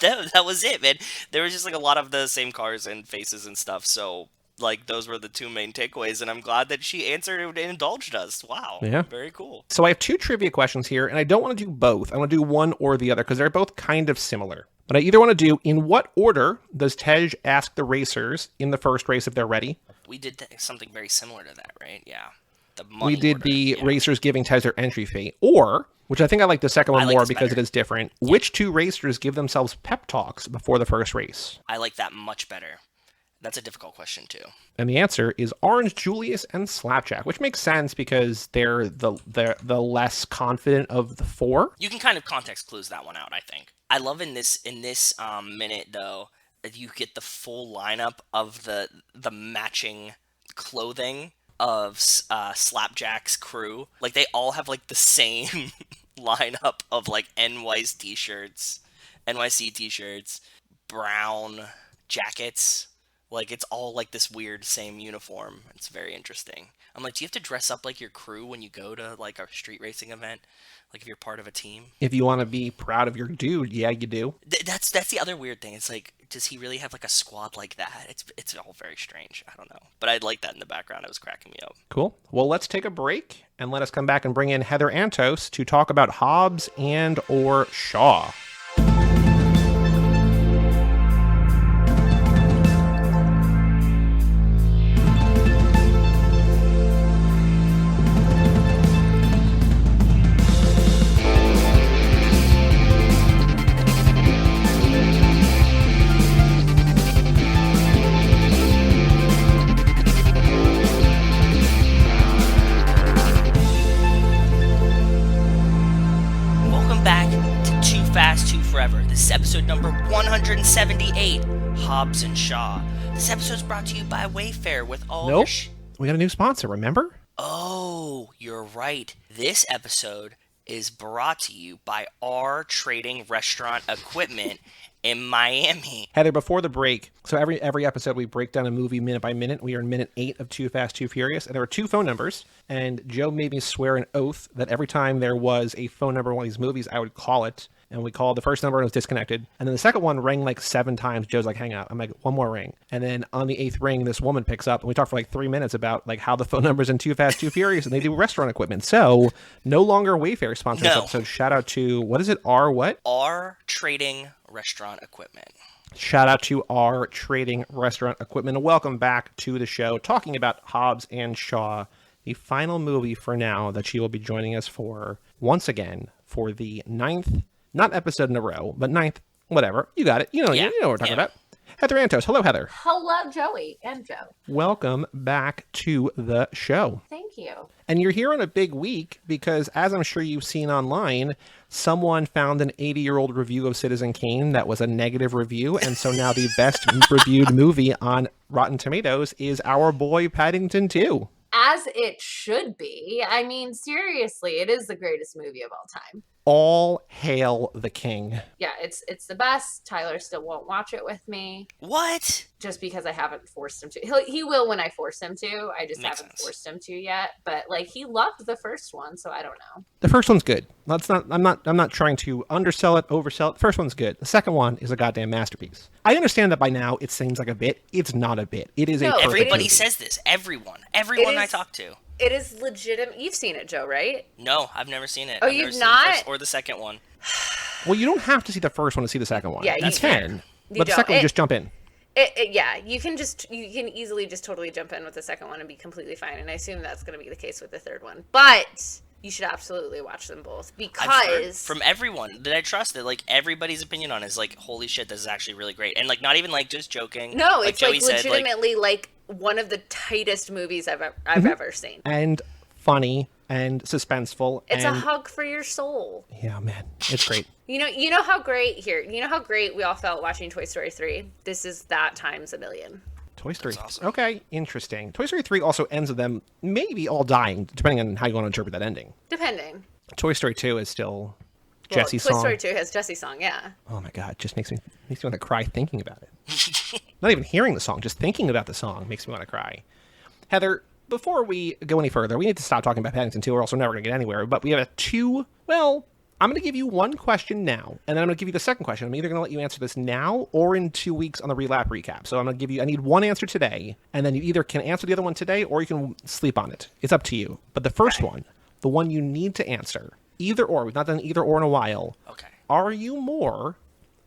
That was it, man. There was just like a lot of the same cars and faces and stuff. So like those were the 2 main takeaways, and I'm glad that she answered and indulged us. Wow. Yeah. Very cool. So I have 2 trivia questions here, and I don't want to do both. I want to do one or the other because they're both kind of similar. But I either want to do, in what order does Tej ask the racers in the first race if they're ready? We did something very similar to that, right? Yeah. The money We did order, the yeah. racers giving Tej their entry fee. Or, which I think I like the second one I like more this because better. it is different, which 2 racers give themselves pep talks before the first race? I like that much better. That's a difficult question too. And the answer is Orange Julius and Slapjack, which makes sense because they're the less confident of the 4. You can kind of context clues that one out, I think. I love in this minute though that you get the full lineup of the matching clothing of Slapjack's crew. Like they all have like the same lineup of like NYC t-shirts, brown jackets. Like, it's all, like, this weird same uniform. It's very interesting. I'm like, do you have to dress up like your crew when you go to, like, a street racing event? Like, if you're part of a team? If you want to be proud of your dude, yeah, you do. That's the other weird thing. It's like, does he really have, like, a squad like that? It's all very strange. I don't know. But I'd like that in the background. It was cracking me up. Cool. Well, let's take a break, and let us come back and bring in Heather Antos to talk about Hobbs and or Shaw. This is episode number 178, Hobbs and Shaw. This episode is brought to you by Wayfair with all we got a new sponsor, remember? Oh, you're right. This episode is brought to you by our trading restaurant equipment in Miami. Heather, before the break, so every episode we break down a movie minute by minute. We are in minute 8 of Too Fast, Too Furious, and there were 2 phone numbers, and Joe made me swear an oath that every time there was a phone number in one of these movies, I would call it, and we called the first number and it was disconnected, and then the second one rang like 7 times. Joe's like, hang up. I'm like, one more ring. And then on the 8th ring, this woman picks up, and we talk for like 3 minutes about like how the phone number's in Too Fast, Too Furious, and they do restaurant equipment. So no longer Wayfair sponsor this episode. Shout out to, what is it? Our trading restaurant equipment. Shout out to our trading restaurant equipment. And welcome back to the show, talking about Hobbs and Shaw, the final movie for now that she will be joining us for once again for the 9th, not episode in a row, but 9th, whatever. You got it. You know what we're talking about. Heather Antos. Hello, Heather. Hello, Joey and Joe. Welcome back to the show. Thank you. And you're here on a big week because, as I'm sure you've seen online, someone found an 80-year-old review of Citizen Kane that was a negative review, and so now the best reviewed movie on Rotten Tomatoes is our boy Paddington 2. As it should be. I mean, seriously, it is the greatest movie of all time. All hail the king. Yeah, it's the best. Tyler still won't watch it with me. What? Just because I haven't forced him to. He will when I force him to. I just Makes haven't sense. forced him to yet. But like, he loved the first one, so I don't know. The first one's good. I'm not trying to undersell it, oversell it. The first one's good. The second one is a goddamn masterpiece. I understand that by now it seems like a bit. It's not a bit. It is a perfect Everybody movie. says this. Everyone I talk to. It is legitimate. You've seen it, Joe, right? No, I've never seen it. Oh, I've you've never seen not? the first or the second one. Well, you don't have to see the first one to see the second one. Yeah, you can. You But the don't. second one, just jump in. Yeah, you can easily just totally jump in with the second one and be completely fine. And I assume that's going to be the case with the third one. But you should absolutely watch them both I've heard because from everyone that I trust that like everybody's opinion on it is like, holy shit, this is actually really great, and like not even like just joking. no, like it's Joey like said, legitimately like one of the tightest movies I've ever seen. And funny and suspenseful. It's and a hug for your soul. yeah, man, it's great. You know how great we all felt watching Toy Story 3? This is that times a million. Toy Story. awesome. Okay, interesting. Toy Story 3 also ends with them maybe all dying, depending on how you want to interpret that ending. Depending. Toy Story 2 is still Jesse's Toy song. Story 2 has Jesse's song, yeah. Oh my god, it just makes me want to cry thinking about it. Not even hearing the song, just thinking about the song makes me want to cry. Heather, before we go any further, we need to stop talking about Paddington 2, or else we're never going to get anywhere. But we have I'm going to give you one question now, and then I'm going to give you the second question. I'm either going to let you answer this now or in 2 weeks on the relap recap. So I'm going to give you, I need one answer today, and then you either can answer the other one today or you can sleep on it. It's up to you. But the first one, the one you need to answer, either or, we've not done either or in a while. Okay. Are you more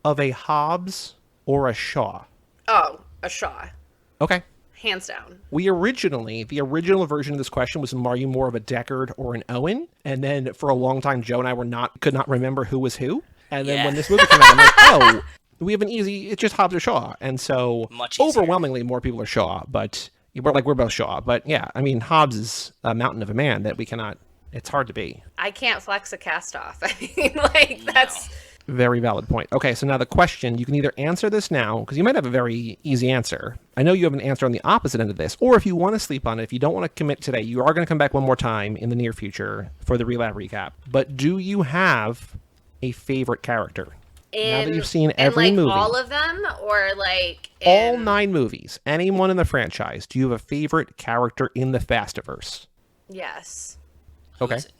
of a Hobbs or a Shaw? Oh, a Shaw. Okay. Hands down. The original version of this question was, are you more of a Deckard or an Owen? And then for a long time, Joe and I could not remember who was who. And then when this movie came out, I'm like, oh, we have it's just Hobbs or Shaw. And so Much easier. overwhelmingly more people are Shaw, but we're both Shaw. But yeah, I mean, Hobbs is a mountain of a man that it's hard to be. I can't flex a cast off. I mean, that's... Very valid point. Okay, so now the question, you can either answer this now, because you might have a very easy answer. I know you have an answer on the opposite end of this, or if you want to sleep on it, if you don't want to commit today, you are going to come back one more time in the near future for the relap recap. But do you have a favorite character? Now that you've seen every movie. all of them, or like... all 9 movies, anyone in the franchise, do you have a favorite character in the Fastiverse? Yes. Okay. is it?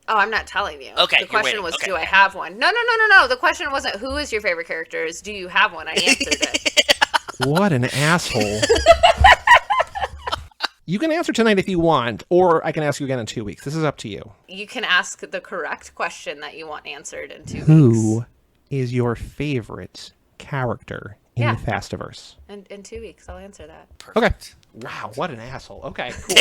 Oh, I'm not telling you. Okay, The you're question waiting. was, Okay. do I have one? No. The question wasn't, who is your favorite character? It's, do you have one? I answered it. What an asshole. You can answer tonight if you want, or I can ask you again in 2 weeks. This is up to you. You can ask the correct question that you want answered in 2 weeks. Who is your favorite character in Yeah. the Fastiverse? And in 2 weeks, I'll answer that. Okay. Wow, what an asshole. Okay, cool.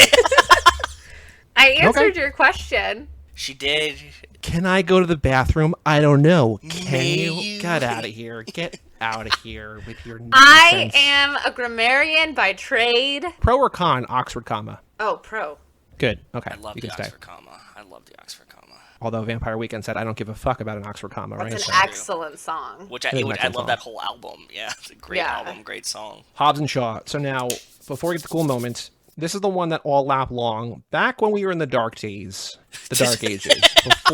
I answered your question. She did. Can I go to the bathroom? I don't know. Can May you? you? Get out of here. Get out of here with your I nonsense. am a grammarian by trade. Pro or con Oxford comma? Oh, pro. Good. Okay. I love you the can stay. Oxford comma. I love the Oxford comma. Although Vampire Weekend said I don't give a fuck about an Oxford comma, right? That's an So- excellent song. Which It is an I excellent love song. that whole album. Yeah, it's a great Yeah. album, great song. Hobbs and Shaw. So now, before we get to the cool moment, this is the one that all lap long. Back when we were in the dark days, the dark ages,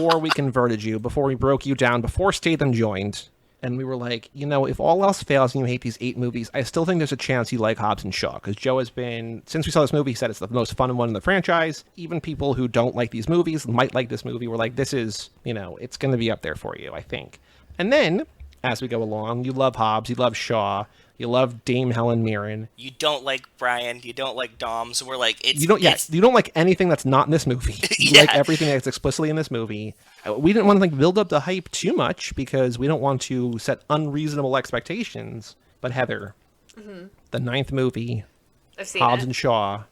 before we converted you, before we broke you down, before Statham joined, and we were like, if all else fails and you hate these 8 movies, I still think there's a chance you like Hobbs and Shaw, because Joe has been, since we saw this movie, he said it's the most fun one in the franchise. Even people who don't like these movies might like this movie. We're like, this is, it's going to be up there for you, I think. And then, as we go along, you love Hobbs, you love Shaw, you love Dame Helen Mirren. You don't like Brian. You don't like Dom. So we're like, You don't like anything that's not in this movie. You like everything that's explicitly in this movie. We didn't want to build up the hype too much because we don't want to set unreasonable expectations. But Heather, the 9th movie, I've seen Hobbs it. and Shaw.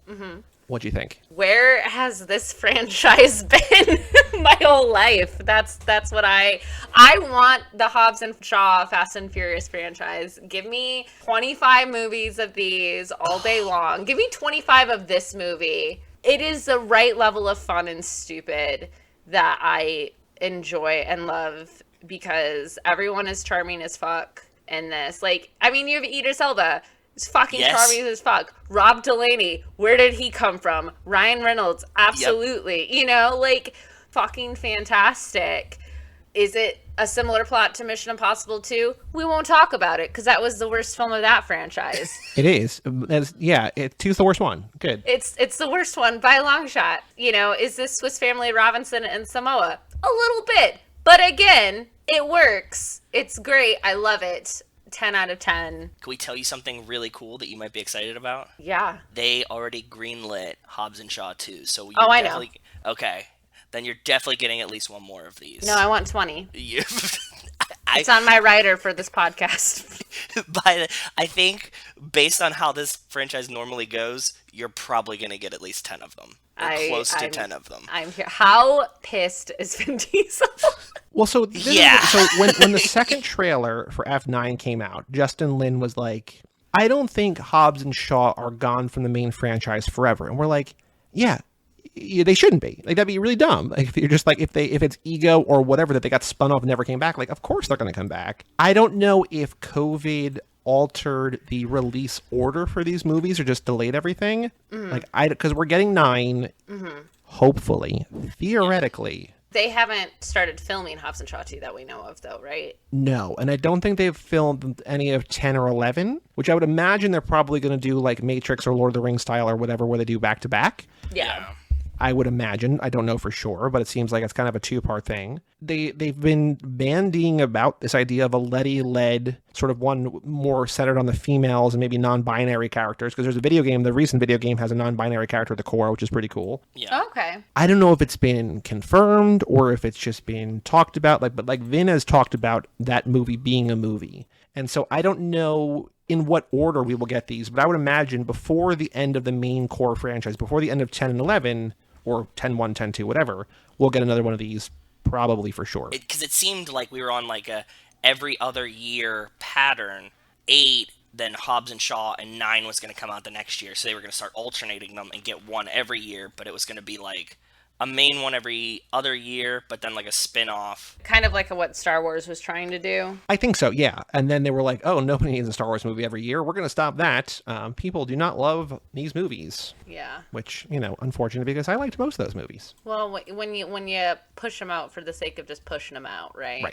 What'd you think? Where has this franchise been my whole life? That's what I want. The Hobbs and Shaw Fast and Furious franchise. Give me 25 movies of these all day long. Give me 25 of this movie. It is the right level of fun and stupid that I enjoy and love because everyone is charming as fuck in this. You have Idris Elba. It's fucking charming as fuck. Rob Delaney, where did he come from? Ryan Reynolds, absolutely. Fucking fantastic. Is it a similar plot to Mission Impossible 2? We won't talk about it because that was the worst film of that franchise. It is. Two's the worst one. Good. It's the worst one by a long shot. Is this Swiss Family Robinson and Samoa? A little bit. But again, it works. It's great. I love it. 10 out of 10. Can we tell you something really cool that you might be excited about? Yeah. They already greenlit Hobbs and Shaw 2. So I know. Okay. Then you're definitely getting at least one more of these. No, I want 20. It's on my rider for this podcast. I think based on how this franchise normally goes, you're probably going to get at least 10 of them. Close to 10 of them. I'm here. How pissed is Vin Diesel? Well, so when the second trailer for F9 came out, Justin Lin was like, I don't think Hobbs and Shaw are gone from the main franchise forever. And we're like, yeah, they shouldn't be. That'd be really dumb. If you're just if it's ego or whatever that they got spun off and never came back, of course they're going to come back. I don't know if COVID altered the release order for these movies or just delayed everything. Because we're getting 9, hopefully, theoretically. They haven't started filming Hobbs and Shaw 2 that we know of, though, right? No, and I don't think they've filmed any of 10 or 11, which I would imagine they're probably going to do Matrix or Lord of the Rings style or whatever, where they do back to back. Yeah. I would imagine. I don't know for sure, but it seems like it's kind of a 2-part thing. They've been bandying about this idea of a Letty-led, sort of one more centered on the females and maybe non-binary characters, because there's a video game, the recent video game has a non-binary character at the core, which is pretty cool. Yeah. Okay. I don't know if it's been confirmed or if it's just been talked about, but Vin has talked about that movie being a movie. And so I don't know in what order we will get these, but I would imagine before the end of the main core franchise, before the end of 10 and 11, or 10-1, 10-2, whatever, we'll get another one of these, probably for sure. Because it seemed like we were on a every other year pattern. 8, then Hobbs and Shaw, and 9 was going to come out the next year. So they were going to start alternating them and get one every year, but it was going to be a main one every other year, but then a spin-off. Kind of like what Star Wars was trying to do. I think so, yeah. And then they were like, oh, nobody needs a Star Wars movie every year. We're going to stop that. People do not love these movies. Yeah. Which, unfortunate because I liked most of those movies. Well, when you push them out for the sake of just pushing them out, right?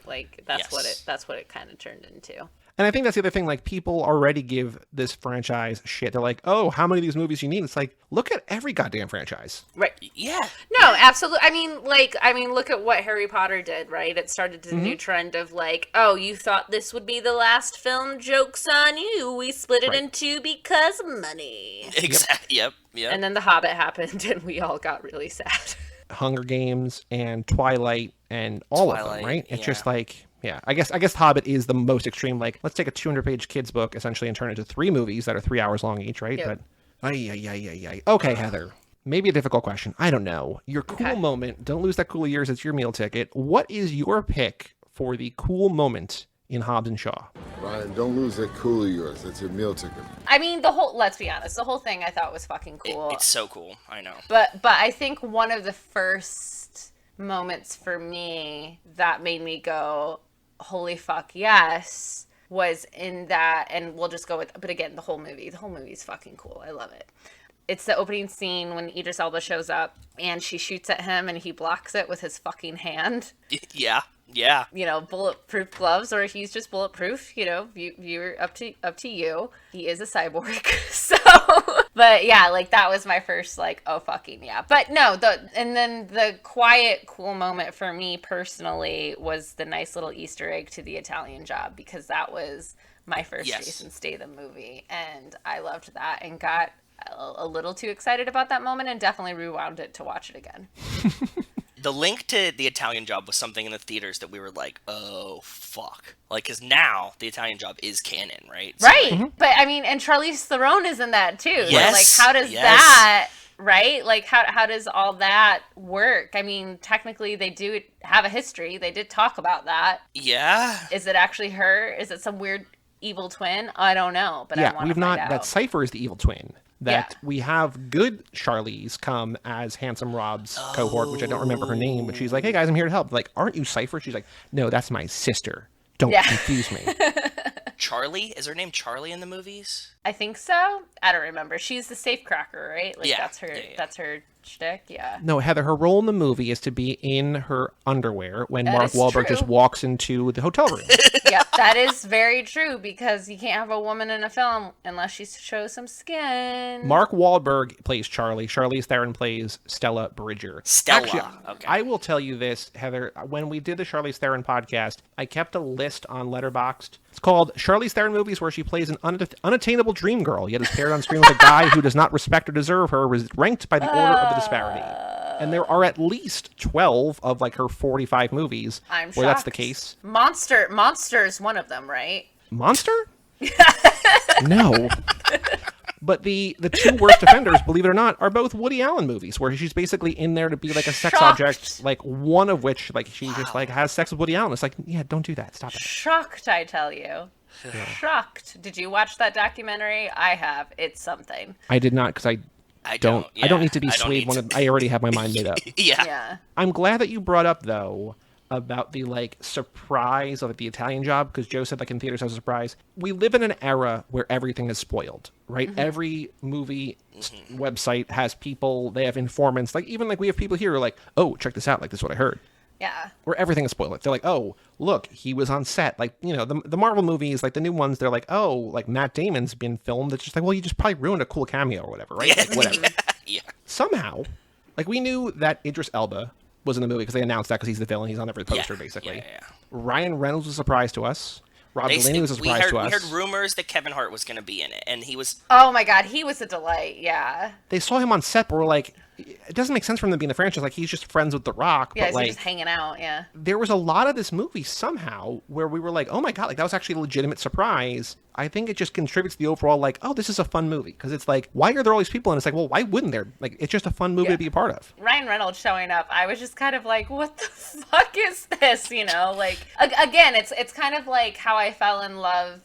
That's what it kind of turned into. And I think that's the other thing, people already give this franchise shit. They're like, oh, how many of these movies you need? It's look at every goddamn franchise. Right. Yeah. No, absolutely. I mean, look at what Harry Potter did, right? It started the new trend of oh, you thought this would be the last film? Joke's on you. We split it in 2 because of money. Exactly. Yep. And then The Hobbit happened, and we all got really sad. Hunger Games and Twilight and all of them, right? It's just yeah, I guess Hobbit is the most extreme. Let's take a 200-page kids book essentially and turn it into 3 movies that are 3 hours long each, right? Yep. But okay, Heather, maybe a difficult question. I don't know. Your cool moment. Don't lose that cool of yours. It's your meal ticket. What is your pick for the cool moment in Hobbs and Shaw? Ryan, don't lose that cool of yours. That's your meal ticket. I mean, let's be honest, the whole thing I thought was fucking cool. It's so cool. I know. But I think one of the first moments for me that made me go, holy fuck yes, was in that, and we'll just go with, but again, the whole movie is fucking cool. I love it. It's the opening scene when Idris Elba shows up and she shoots at him and he blocks it with his fucking hand. Yeah. You know, bulletproof gloves, or he's just bulletproof. You know, you're up to you. He is a cyborg, so. But yeah, like that was my first like, oh fucking yeah. But no, and then the quiet, cool moment for me personally was the nice little Easter egg to the Italian Job, because that was my first Jason Statham movie, and I loved that and got a little too excited about that moment and definitely rewound it to watch it again. The link to the Italian Job was something in the theaters that we were like, oh, fuck. Like, because now the Italian Job is canon, right? So, right. Mm-hmm. But, I mean, and Charlize Theron is in that, too. Yes. Like, how does that, right? Like, how does all that work? I mean, technically, they do have a history. They did talk about that. Yeah. Is it actually her? Is it some weird evil twin? I don't know, but I want to find out. That Cypher is the evil twin. That we have good Charlize come as Handsome Rob's cohort, which I don't remember her name, but she's like, hey guys, I'm here to help. Like, aren't you Cypher? She's like, no, that's my sister. Don't confuse me. Charlie? Is her name Charlie in the movies? I think so. I don't remember. She's the safecracker, right? Like, that's her. Yeah. That's her shtick. Yeah. No, Heather, her role in the movie is to be in her underwear when Mark Wahlberg just walks into the hotel room. Yep, that is very true, because you can't have a woman in a film unless she shows some skin. Mark Wahlberg plays Charlie. Charlize Theron plays Stella Bridger. Actually, okay. I will tell you this, Heather. When we did the Charlize Theron podcast, I kept a list on Letterboxd. It's called Charlize Theron Movies, where she plays an unattainable dream girl, yet is paired on screen with a guy who does not respect or deserve her, ranked by the order of the disparity. And there are at least 12 of like her 45 movies where that's the case. Monster's one of them, right? Monster? No. But the two worst offenders, believe it or not, are both Woody Allen movies, where she's basically in there to be like a sex object, like one of which like she just like has sex with Woody Allen. It's like, yeah, don't do that. Stop it. Shocked, I tell you. Shocked. Did you watch that documentary? I have. It's something. I did not, because I don't need to be swayed when I already have my mind made up. Yeah. I'm glad that you brought up though about the like surprise of the Italian Job, because Joe said like in theaters as a surprise. We live in an era where everything is spoiled, right? Mm-hmm. Every movie website has people, they have informants, like even like we have people here who are like, oh, check this out, like this is what I heard. Yeah. Where everything is spoiled. They're like, oh, look, he was on set. Like, you know, the Marvel movies, like the new ones, they're like, oh, like Matt Damon's been filmed. It's just like, well, you just probably ruined a cool cameo or whatever, right? Like, whatever. Yeah. Somehow, like we knew that Idris Elba was in the movie because they announced that because he's the villain. He's on every poster, basically. Yeah. Ryan Reynolds was a surprise to us. Rob Delaney was a surprise to us. We heard rumors that Kevin Hart was going to be in it, and he was... Oh my god, he was a delight, yeah. They saw him on set, but we're like, it doesn't make sense for him to be in the franchise. Like, he's just friends with The Rock. Yeah, but, like, he's just hanging out, yeah. There was a lot of this movie somehow where we were like, oh my god, like that was actually a legitimate surprise. I think it just contributes to the overall, like, oh, this is a fun movie. Because it's like, why are there all these people? And it's like, well, why wouldn't there? Like, it's just a fun movie to be a part of. Ryan Reynolds showing up, I was just kind of like, what the fuck is this? You know, like, again, it's kind of like how I fell in love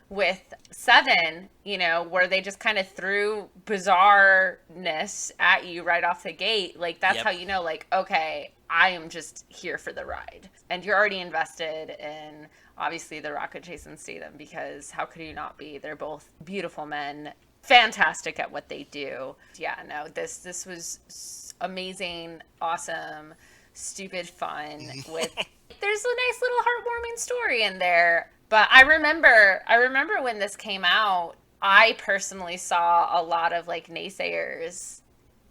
with Seven, you know, where they just kind of threw bizarreness at you right off the gate. Like, that's how you know, like, okay, I am just here for the ride. And you're already invested in, obviously, The Rock and Jason Statham, because how could you not be? They're both beautiful men, fantastic at what they do. Yeah, no, this was amazing, awesome, stupid fun with... There's a nice little heartwarming story in there. But I remember when this came out, I personally saw a lot of like naysayers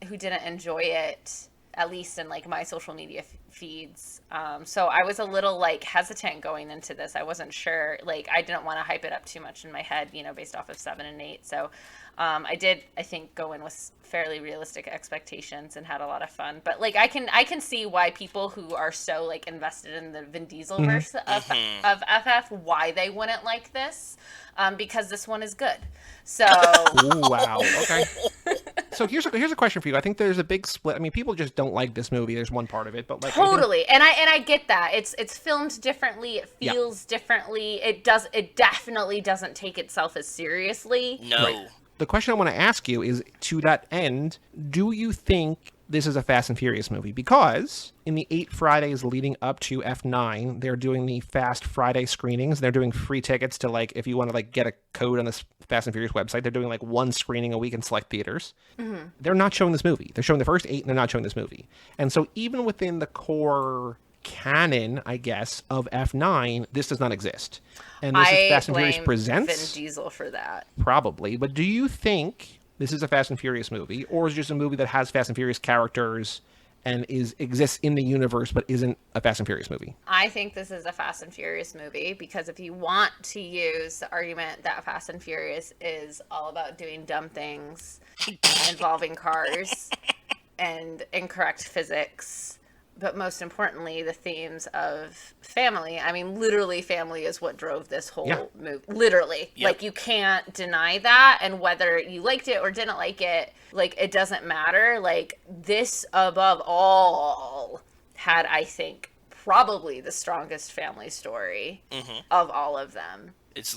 who didn't enjoy it, at least in like my social media feeds. So I was a little like hesitant going into this. I wasn't sure, like I didn't want to hype it up too much in my head, you know, based off of 7 and 8. So I did, I think, go in with fairly realistic expectations and had a lot of fun. But like I can see why people who are so like invested in the Vin Diesel verse of FF, why they wouldn't like this, because this one is good. So ooh, wow, okay. So here's a question for you. I think there's a big split. I mean, people just don't like this movie. There's one part of it, but like totally, and I get that. It's filmed differently. It feels differently. It definitely doesn't take itself as seriously. No. Right. The question I want to ask you is, to that end, do you think this is a Fast and Furious movie, because in the 8 Fridays leading up to F9, they're doing the Fast Friday screenings. They're doing free tickets to, like, if you want to, like, get a code on this Fast and Furious website, they're doing, like, 1 screening a week in select theaters. Mm-hmm. They're not showing this movie. They're showing the first 8, and they're not showing this movie. And so even within the core canon, I guess, of F9, this does not exist. And this is Fast and Furious Presents. Vin Diesel for that. Probably. But do you think this is a Fast and Furious movie, or is it just a movie that has Fast and Furious characters and exists in the universe but isn't a Fast and Furious movie? I think this is a Fast and Furious movie, because if you want to use the argument that Fast and Furious is all about doing dumb things involving cars and incorrect physics, but most importantly, the themes of family. I mean, literally, family is what drove this whole movie. Literally. Yep. Like, you can't deny that. And whether you liked it or didn't like it, like, it doesn't matter. Like, this, above all, had, I think, probably the strongest family story of all of them.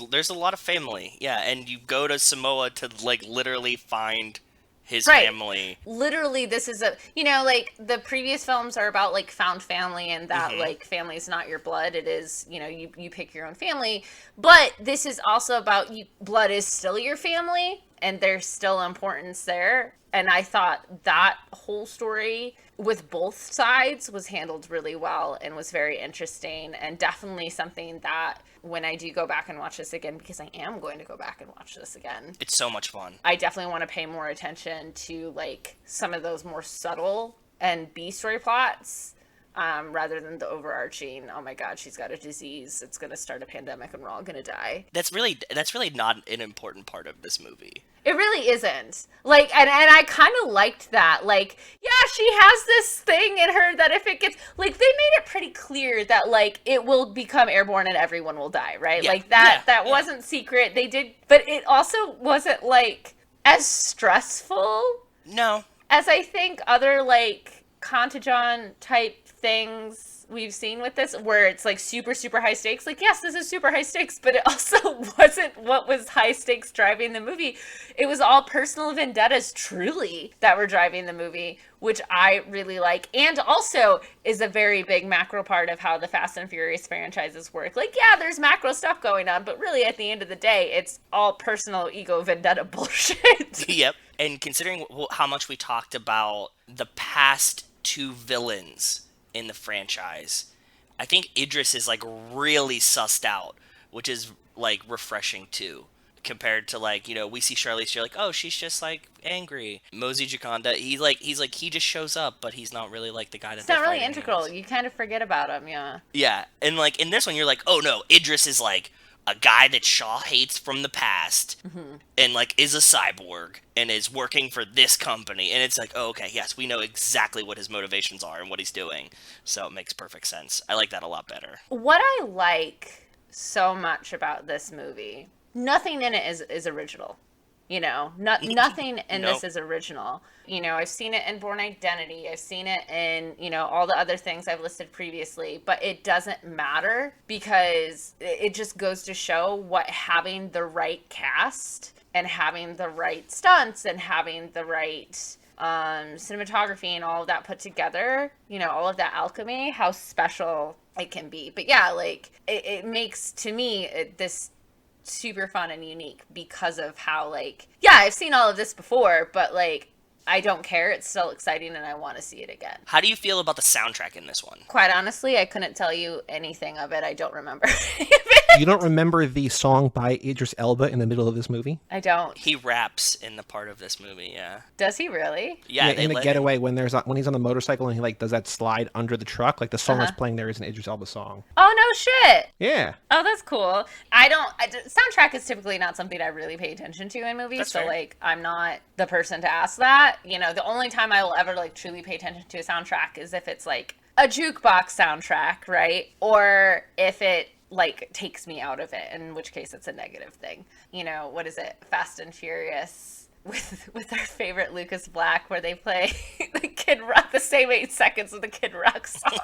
There's a lot of family. Yeah, and you go to Samoa to, like, literally find his family. Literally, this is like, the previous films are about, like, found family, and that, like, family is not your blood. It is, you pick your own family. But this is also about blood is still your family, and there's still importance there. And I thought that whole story with both sides was handled really well and was very interesting, and definitely something that when I do go back and watch this again, because I am going to go back and watch this again. It's so much fun. I definitely want to pay more attention to, like, some of those more subtle and B story plots, rather than the overarching, oh my god, she's got a disease, it's going to start a pandemic and we're all going to die. That's really not an important part of this movie. It really isn't. Like, and I kind of liked that. Like, yeah, she has this thing in her that if it gets, like, they made it pretty clear that, like, it will become airborne and everyone will die, right? Yeah. Like, that wasn't secret. They did, but it also wasn't, like, as stressful. No. As I think other, like, Contagion type things we've seen with this, where it's, like, super, super high stakes. Like, yes, this is super high stakes, but it also wasn't what was high stakes driving the movie. It was all personal vendettas, truly, that were driving the movie, which I really like, and also is a very big macro part of how the Fast and Furious franchises work. Like, yeah, there's macro stuff going on, but really, at the end of the day, it's all personal ego vendetta bullshit. Yep. And considering how much we talked about the past 2 villains in the franchise, I think Idris is, like, really sussed out, which is, like, refreshing too, compared to, like, we see Charlize, you're like, oh, she's just, like, angry. Mosey Jaconda, he just shows up, but he's not really, like, the guy that's not really integral. You kind of forget about him. Yeah, and, like, in this one, you're like, oh no, Idris is, like, a guy that Shaw hates from the past, and, like, is a cyborg, and is working for this company, and it's like, oh, okay, yes, we know exactly what his motivations are and what he's doing, so it makes perfect sense. I like that a lot better. What I like so much about this movie, nothing in it is original. Nothing in this is original. I've seen it in Born Identity. I've seen it in, all the other things I've listed previously. But it doesn't matter, because it just goes to show what having the right cast and having the right stunts and having the right cinematography and all of that put together, all of that alchemy, how special it can be. But yeah, like, it makes, to me, this super fun and unique because of how, like, yeah, I've seen all of this before, but, like, I don't care. It's still exciting, and I want to see it again. How do you feel about the soundtrack in this one? Quite honestly, I couldn't tell you anything of it. I don't remember. You don't remember the song by Idris Elba in the middle of this movie? I don't. He raps in the part of this movie, yeah. Does he really? Yeah, in the getaway when he's on the motorcycle and he, like, does that slide under the truck, like, the song that's playing there is an Idris Elba song. Oh, no shit. Yeah. Oh, that's cool. Soundtrack is typically not something I really pay attention to in movies, that's so fair. Like, I'm not the person to ask that. The only time I will ever, like, truly pay attention to a soundtrack is if it's, like, a jukebox soundtrack, right? Or if it, like, takes me out of it, in which case it's a negative thing. What is it? Fast and Furious with our favorite Lucas Black, where they play the Kid Rock, the same 8 seconds of the Kid Rock song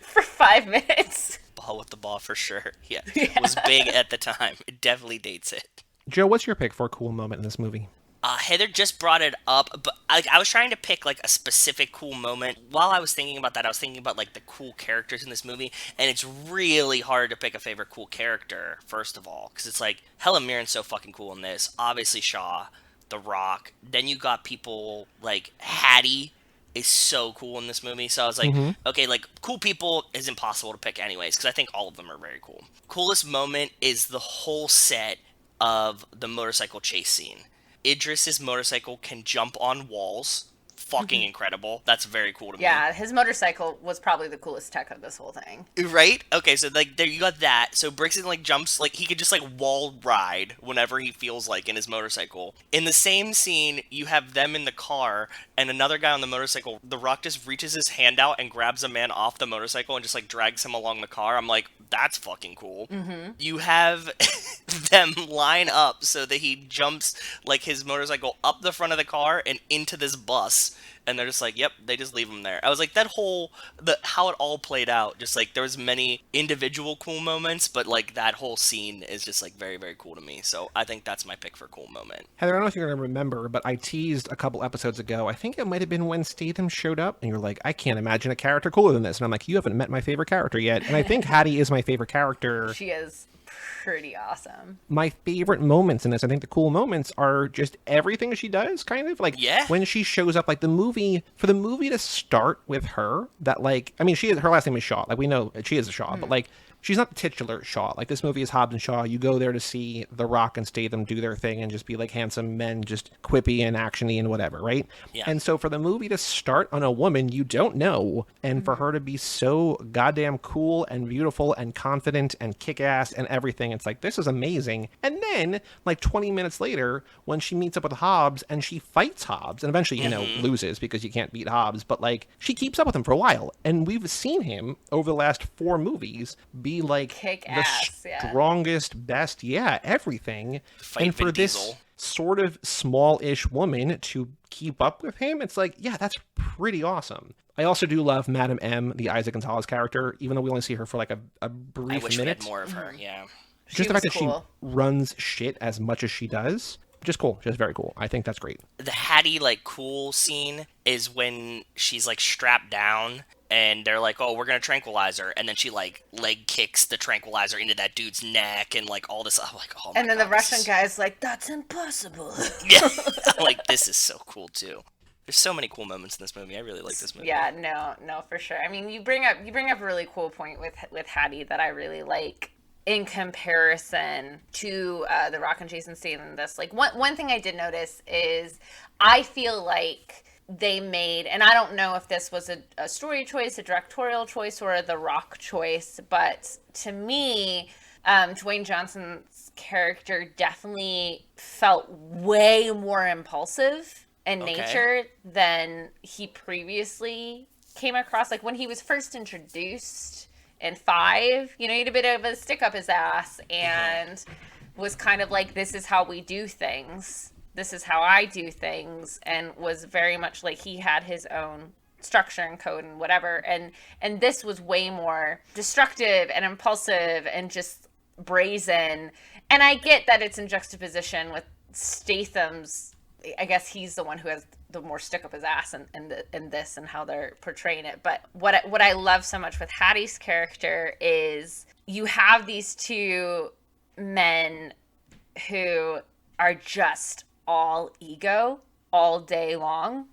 for 5 minutes. Ball with the ball for sure. Yeah. It was big at the time. It definitely dates it. Joe, what's your pick for a cool moment in this movie? Heather just brought it up, but I was trying to pick like a specific cool moment. While I was thinking about that, I was thinking about like the cool characters in this movie, and it's really hard to pick a favorite cool character, first of all, because it's like Helen Mirren's so fucking cool in this. Obviously Shaw, The Rock. Then you got people like Hattie is so cool in this movie. So I was like, okay, like cool people is impossible to pick anyways, because I think all of them are very cool. Coolest moment is the whole set of the motorcycle chase scene. Idris's motorcycle can jump on walls. Fucking incredible. That's very cool to me. Yeah, his motorcycle was probably the coolest tech of this whole thing. Right? Okay, so like there you got that. So Brixton like jumps, like he could just like wall ride whenever he feels like in his motorcycle. In the same scene, you have them in the car and another guy on the motorcycle. The Rock just reaches his hand out and grabs a man off the motorcycle and just like drags him along the car. I'm like, that's fucking cool. You have them line up so that he jumps like his motorcycle up the front of the car and into this bus. And they're just like, yep, they just leave him there. I was like, how it all played out, just like there was many individual cool moments, but like that whole scene is just like very, very cool to me. So I think that's my pick for cool moment. Heather, I don't know if you're going to remember, but I teased a couple episodes ago. I think it might have been when Statham showed up, and you're like, I can't imagine a character cooler than this. And I'm like, you haven't met my favorite character yet. And I think Hattie is my favorite character. She is pretty awesome. My favorite moments in this, I think the cool moments are just everything she does, kind of like when she shows up, like the movie to start with her, that like, I mean, her last name is Shaw, like we know she is a Shaw, but like she's not the titular Shaw. Like this movie is Hobbs and Shaw. You go there to see The Rock and Statham do their thing and just be like handsome men, just quippy and actiony and whatever, right? Yeah. And so for the movie to start on a woman you don't know, and for her to be so goddamn cool and beautiful and confident and kick-ass and everything, it's like, this is amazing. And then like 20 minutes later, when she meets up with Hobbs and she fights Hobbs and eventually, you know, loses because you can't beat Hobbs, but like she keeps up with him for a while. And we've seen him over the last 4 movies be like kick the ass, strongest, best, everything. Fight and for Vin this Diesel. Sort of small-ish woman to keep up with him, it's like, yeah, that's pretty awesome. I also do love Madame M, the Isaac Gonzalez character, even though we only see her for like a brief minute. I wish we had more of her, Just the fact that she runs shit as much as she does, just cool, just very cool. I think that's great. The Hattie like cool scene is when she's like strapped down and they're like, oh, we're gonna tranquilize her, and then she like leg kicks the tranquilizer into that dude's neck and like all this. I'm like, oh my and then God, the Russian guy's like, that's impossible. Yeah, I'm like, this is so cool too. There's so many cool moments in this movie. I really like this movie. Yeah, no, for sure. I mean, you bring up a really cool point with Hattie that I really like. In comparison to The Rock and Jason Statham in this, like one thing I did notice is I feel like they made, and I don't know if this was a story choice, a directorial choice, or a The Rock choice, but to me, Dwayne Johnson's character definitely felt way more impulsive in nature than he previously came across. Like when he was first introduced in 5, you know, he had a bit of a stick up his ass and was kind of like, this is how we do things. This is how I do things. And was very much like he had his own structure and code and whatever. And this was way more destructive and impulsive and just brazen. And I get that it's in juxtaposition with Statham's, I guess he's the one who has the more stick up his ass in this and how they're portraying it. But what I love so much with Hattie's character is you have these 2 men who are just all ego all day long.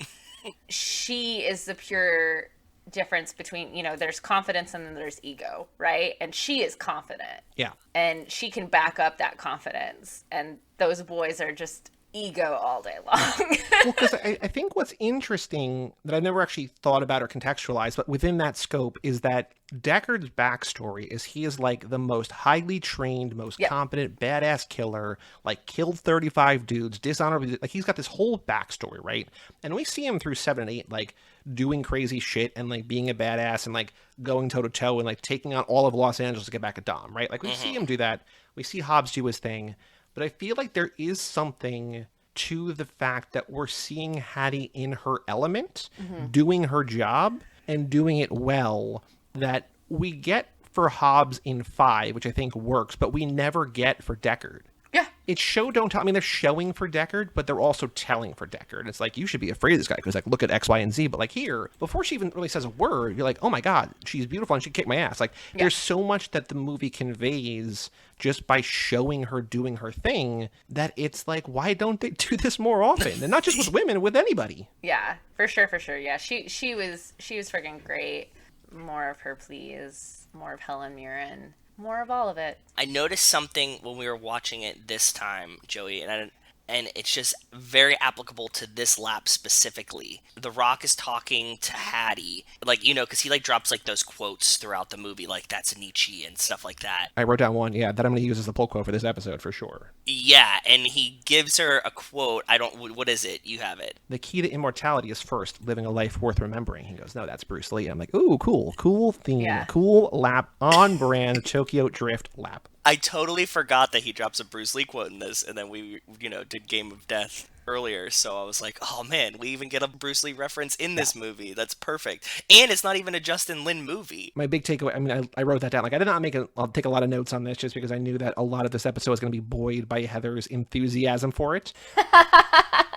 She is the pure difference between, you know, there's confidence and then there's ego, right? And she is confident. Yeah. And she can back up that confidence. And those boys are just ego all day long. Well, because I think what's interesting that I've never actually thought about or contextualized, but within that scope, is that Deckard's backstory is he is like the most highly trained, most competent, badass killer, like killed 35 dudes, dishonorably, like he's got this whole backstory, right? And we see him through 7 and 8, like doing crazy shit and like being a badass and like going toe to toe and like taking on all of Los Angeles to get back at Dom, right? Like we see him do that. We see Hobbs do his thing. But I feel like there is something to the fact that we're seeing Hattie in her element, doing her job and doing it well, that we get for Hobbs in 5, which I think works, but we never get for Deckard. Yeah. it's show don't tell. I mean, they're showing for Deckard, but they're also telling for Deckard. It's like, you should be afraid of this guy because, like, look at X, Y, and Z. But, like, here, before she even really says a word, you're like, oh my God, she's beautiful and she kicked my ass. Like, there's so much that the movie conveys just by showing her doing her thing that it's like, why don't they do this more often? And not just with women, with anybody. Yeah, for sure. Yeah, she was freaking great. More of her, please. More of Helen Mirren. More of all of it. I noticed something when we were watching it this time, Joey, and it's just very applicable to this lap specifically. The Rock is talking to Hattie, like, you know, because he, like, drops, like, those quotes throughout the movie, like, that's Nietzsche and stuff like that. I wrote down one, that I'm going to use as the pull quote for this episode, for sure. Yeah, and he gives her a quote. What is it? You have it. The key to immortality is first living a life worth remembering. He goes, no, that's Bruce Lee. I'm like, ooh, cool theme, cool lap, on brand, Tokyo Drift lap. I totally forgot that he drops a Bruce Lee quote in this, and then we, did Game of Death earlier, so I was like, oh man, we even get a Bruce Lee reference in this movie. That's perfect. And it's not even a Justin Lin movie. My big takeaway, I mean, I wrote that down. Like, I did not I'll take a lot of notes on this just because I knew that a lot of this episode was going to be buoyed by Heather's enthusiasm for it.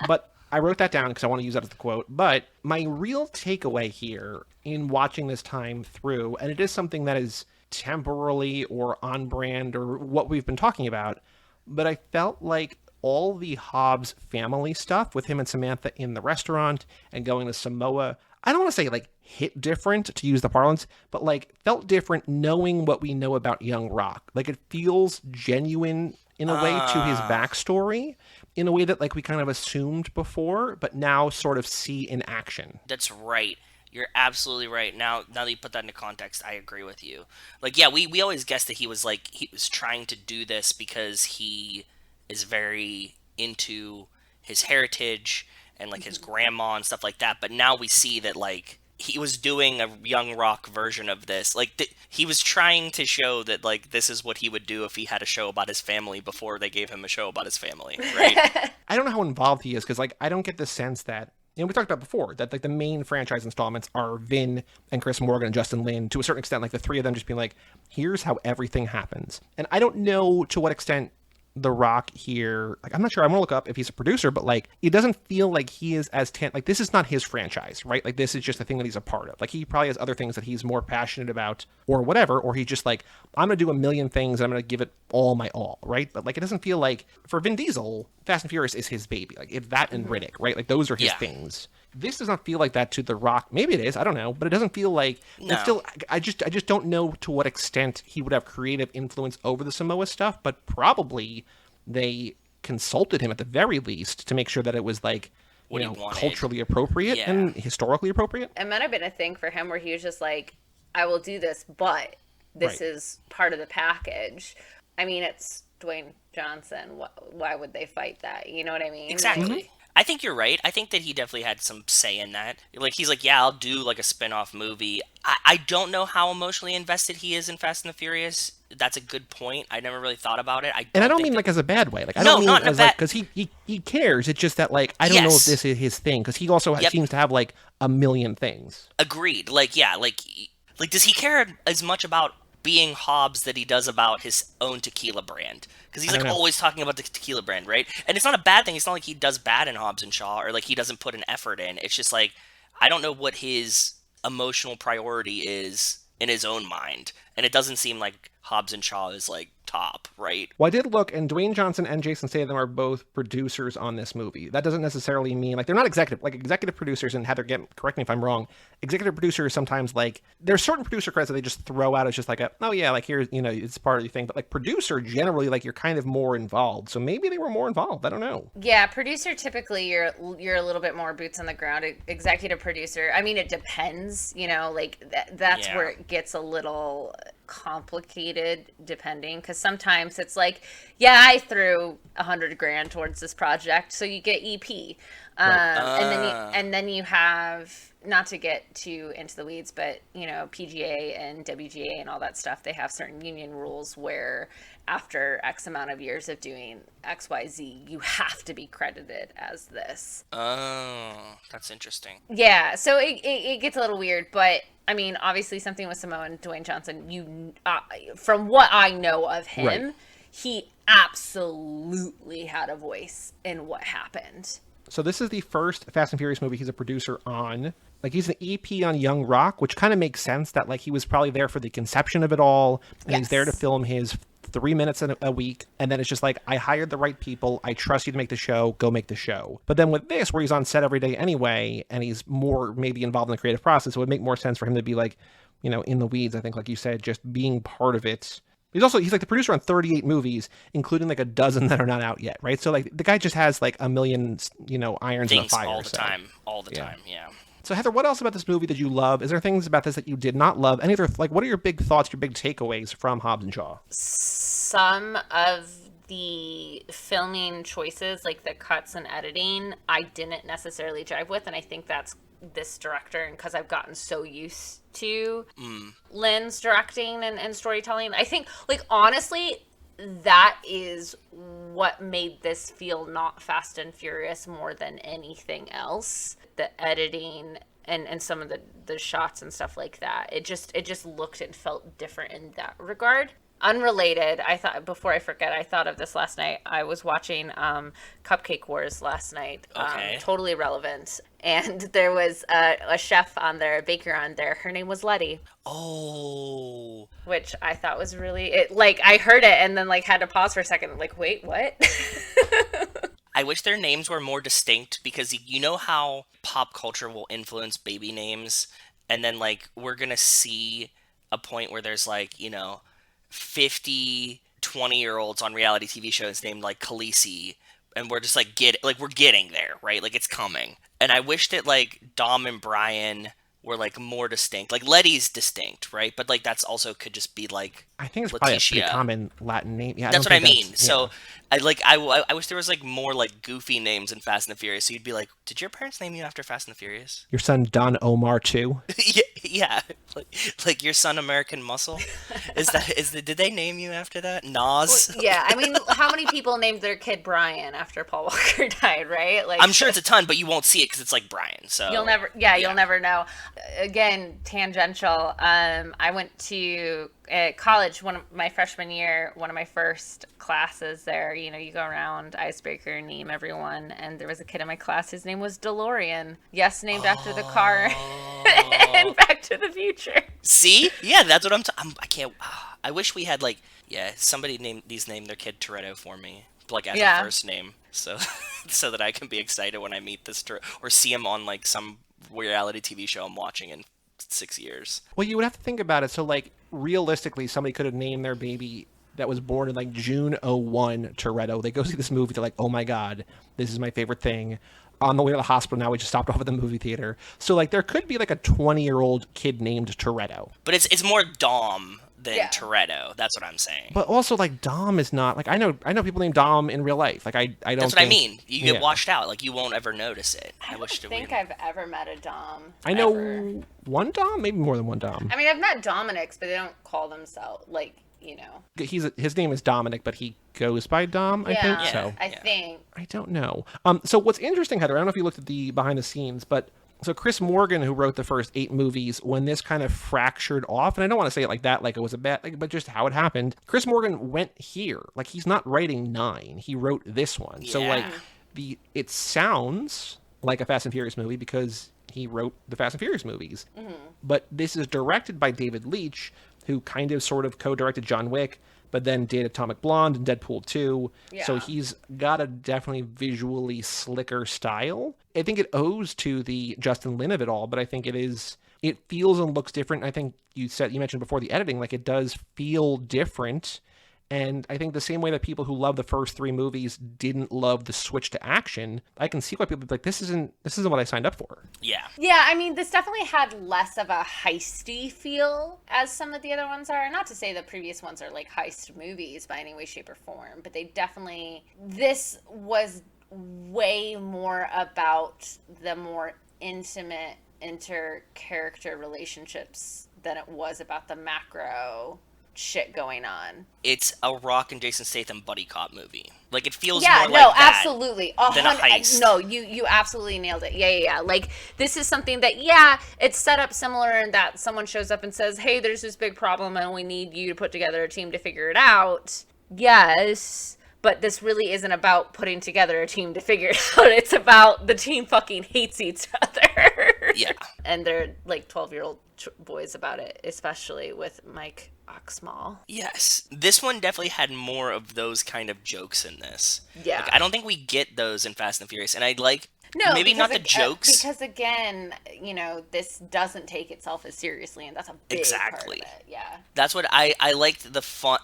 But I wrote that down because I want to use that as the quote. But my real takeaway here in watching this time through, and it is something that is temporally or on brand or what we've been talking about, but I felt like all the Hobbs family stuff with him and Samantha in the restaurant and going to Samoa, I don't want to say like hit different to use the parlance, but like felt different knowing what we know about young Rock. Like it feels genuine in a way to his backstory, in a way that like we kind of assumed before, but now sort of see in action. That's right. You're absolutely right. Now that you put that into context, I agree with you. Like, yeah, we always guessed that he was trying to do this because he is very into his heritage and like his grandma and stuff like that. But now we see that like he was doing a young Rock version of this. Like he was trying to show that like this is what he would do if he had a show about his family before they gave him a show about his family, right? I don't know how involved he is because like I don't get the sense that. We talked about before that like the main franchise installments are Vin and Chris Morgan and Justin Lin, to a certain extent, like the three of them just being like, here's how everything happens. And I don't know to what extent The Rock here, like I'm not sure, I'm gonna look up if he's a producer, but like it doesn't feel like he is as like this is not his franchise, right? Like this is just a thing that he's a part of. Like he probably has other things that he's more passionate about or whatever, or he's just like, I'm gonna do a million things and I'm gonna give it all my all, right? But like it doesn't feel like for Vin Diesel, Fast and Furious is his baby. Like if that and Riddick, right? Like those are his things. This does not feel like that to The Rock. Maybe it is, I don't know, but it doesn't feel like it's still. I just don't know to what extent he would have creative influence over the Samoa stuff, but probably they consulted him at the very least to make sure that it was like, culturally appropriate and historically appropriate. It might have been a thing for him where he was just like, I will do this, but this is part of the package. I mean, it's Dwayne Johnson. Why would they fight that? You know what I mean? Exactly. Like, I think you're right. I think that he definitely had some say in that. Like, he's like, yeah, I'll do, like, a spin-off movie. I don't know how emotionally invested he is in Fast and the Furious. That's a good point. I never really thought about it. I don't mean, like, as a bad way. Like, I no, don't mean not as, like, because he cares. It's just that, like, I don't know if this is his thing. Because he also seems to have, like, a million things. Agreed. Like, yeah, like, does he care as much about being Hobbs that he does about his own tequila brand? Because he's like always talking about the tequila brand, right? And it's not a bad thing. It's not like he does bad in Hobbs and Shaw or like he doesn't put an effort in. It's just like, I don't know what his emotional priority is in his own mind. And it doesn't seem like Hobbs and Shaw is like top, right? Well, I did look, and Dwayne Johnson and Jason Statham are both producers on this movie. That doesn't necessarily mean, like, they're not executive. Like, executive producers, and Heather, correct me if I'm wrong, executive producers sometimes, like, there's certain producer credits that they just throw out as just like, like, here's, it's part of the thing. But, like, producer, generally, like, you're kind of more involved. So maybe they were more involved. I don't know. Yeah, producer, typically, you're a little bit more boots on the ground. Executive producer, I mean, it depends, like, that's where it gets a little complicated depending, because sometimes it's like, I threw $100,000 towards this project, so you get EP, and then you have, not to get too into the weeds, but PGA and WGA and all that stuff, they have certain union rules where after X amount of years of doing XYZ, you have to be credited as this. Oh, that's interesting. Yeah, so it gets a little weird, but I mean, obviously something with Samoa and Dwayne Johnson, from what I know of him, he absolutely had a voice in what happened. So this is the first Fast and Furious movie he's a producer on. Like, he's an EP on Young Rock, which kind of makes sense that, like, he was probably there for the conception of it all, and he's there to film his 3 minutes a week, and then it's just like, I hired the right people, I trust you to make the show, go make the show. But then with this, where he's on set every day anyway, and he's more maybe involved in the creative process, it would make more sense for him to be, like, you know, in the weeds, I think, like you said, just being part of it. He's like the producer on 38 movies, including like a dozen that are not out yet, right? So like the guy just has like a million, you know, irons in the fire. all the time, yeah. So Heather, what else about this movie did you love? Is there things about this that you did not love? Any other, like, what are your big thoughts, your big takeaways from Hobbs and Shaw? Some of the filming choices, like the cuts and editing, I didn't necessarily jive with, and I think that's this director, and because I've gotten so used to Lynn's directing and storytelling, I think, like, honestly, that is what made this feel not Fast and Furious more than anything else. The editing and some of the shots and stuff like that, it just looked and felt different in that regard. Unrelated, I thought, before I forget, I thought of this last night. I was watching Cupcake Wars last night. Okay. Totally irrelevant. And there was a chef on there, a baker on there. Her name was Letty. Oh. Which I thought was really, like, I heard it and then, like, had to pause for a second. Like, wait, what? I wish their names were more distinct, because you know how pop culture will influence baby names? And then, like, we're going to see a point where there's, like, you know, 50 20-year-olds on reality TV shows named like Khaleesi, and we're just like we're getting there, right? Like, it's coming. And I wish that like Dom and Brian were like more distinct. Like, Letty's distinct, right? But like that's also could just be like, I think it's Leticia. probably a pretty common Latin name. Yeah, that's what I mean. Yeah. So I wish there was like more like goofy names in Fast and the Furious. So you'd be like, did your parents name you after Fast and the Furious? Your son Don Omar too. yeah. Like your son American Muscle. Did they name you after that? Nas. Well, yeah, I mean, how many people named their kid Brian after Paul Walker died, right? Like, I'm sure it's a ton, but you won't see it because it's like Brian. So you'll never know. Again, tangential. I went to college my freshman year. One of my first classes there, you know, you go around, icebreaker, name everyone, and there was a kid in my class. His name was DeLorean. Yes, named after the car in Back to the Future. See, yeah, that's what I can't. I wish we had like, somebody name their kid Toretto for me, like as a first name, so so that I can be excited when I meet this or see him on like some reality TV show I'm watching in 6 years. Well, you would have to think about it. So, like, realistically, somebody could have named their baby that was born in, like, June 01 Toretto. They go see this movie. They're like, oh, my God, this is my favorite thing. On the way to the hospital now, we just stopped off at the movie theater. So, like, there could be, like, a 20-year-old kid named Toretto. But it's more Dom than Toretto. That's what I'm saying. But also, like, Dom is not, like, I know people named Dom in real life. Like, I don't That's what I mean. You get washed out. Like, you won't ever notice it. I don't think I've ever met a Dom. I know one Dom, maybe more than one Dom. I mean, I've met Dominics, but they don't call themselves, like, you know. His name is Dominic, but he goes by Dom, I think. So I think. I don't know. So what's interesting, Heather, I don't know if you looked at the behind the scenes, but so Chris Morgan, who wrote the first 8 movies, when this kind of fractured off, and I don't want to say it like that, like it was a bad, like, but just how it happened, Chris Morgan went here. Like, he's not writing 9. He wrote this one. Yeah. So, like, it sounds like a Fast and Furious movie because he wrote the Fast and Furious movies. Mm-hmm. But this is directed by David Leitch, who kind of sort of co-directed John Wick, but then did Atomic Blonde and Deadpool 2. Yeah. So he's got a definitely visually slicker style. I think it owes to the Justin Lin of it all, but I think it feels and looks different. I think you mentioned before the editing, like, it does feel different. And I think the same way that people who love the first 3 movies didn't love the switch to action, I can see why people be like, this isn't what I signed up for. Yeah. Yeah, I mean, this definitely had less of a heisty feel as some of the other ones are. Not to say the previous ones are like heist movies by any way, shape, or form, but this was way more about the more intimate inter-character relationships than it was about the macro shit going on. It's a Rock and Jason Statham buddy cop movie. Like, it feels more like that absolutely. Than a heist. No, you absolutely nailed it. Yeah. Like, this is something that, it's set up similar in that someone shows up and says, hey, there's this big problem and we need you to put together a team to figure it out. Yes, but this really isn't about putting together a team to figure it out. It's about the team fucking hates each other. Yeah. And they're like 12-year-old boys about it, especially with Mike Oxmall. Yes. This one definitely had more of those kind of jokes in this. Yeah. Like, I don't think we get those in Fast and Furious. And I like, maybe because not the jokes. Because again, this doesn't take itself as seriously, and that's a big part of it. Yeah. That's what I liked the fun,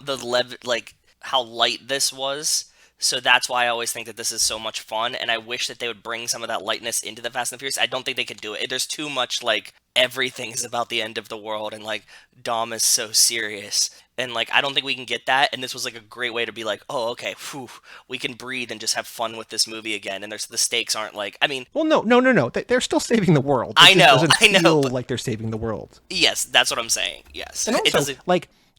like how light this was. So that's why I always think that this is so much fun, and I wish that they would bring some of that lightness into the Fast and Furious. I don't think they could do it. There's too much, like, everything is about the end of the world, and, like, Dom is so serious. And, like, I don't think we can get that, and this was, like, a great way to be like, oh, okay, whew, we can breathe and just have fun with this movie again, and the stakes aren't, like, I mean... Well, no. They're still saving the world. I know. Feel like they're saving the world. Yes, that's what I'm saying, yes. And also,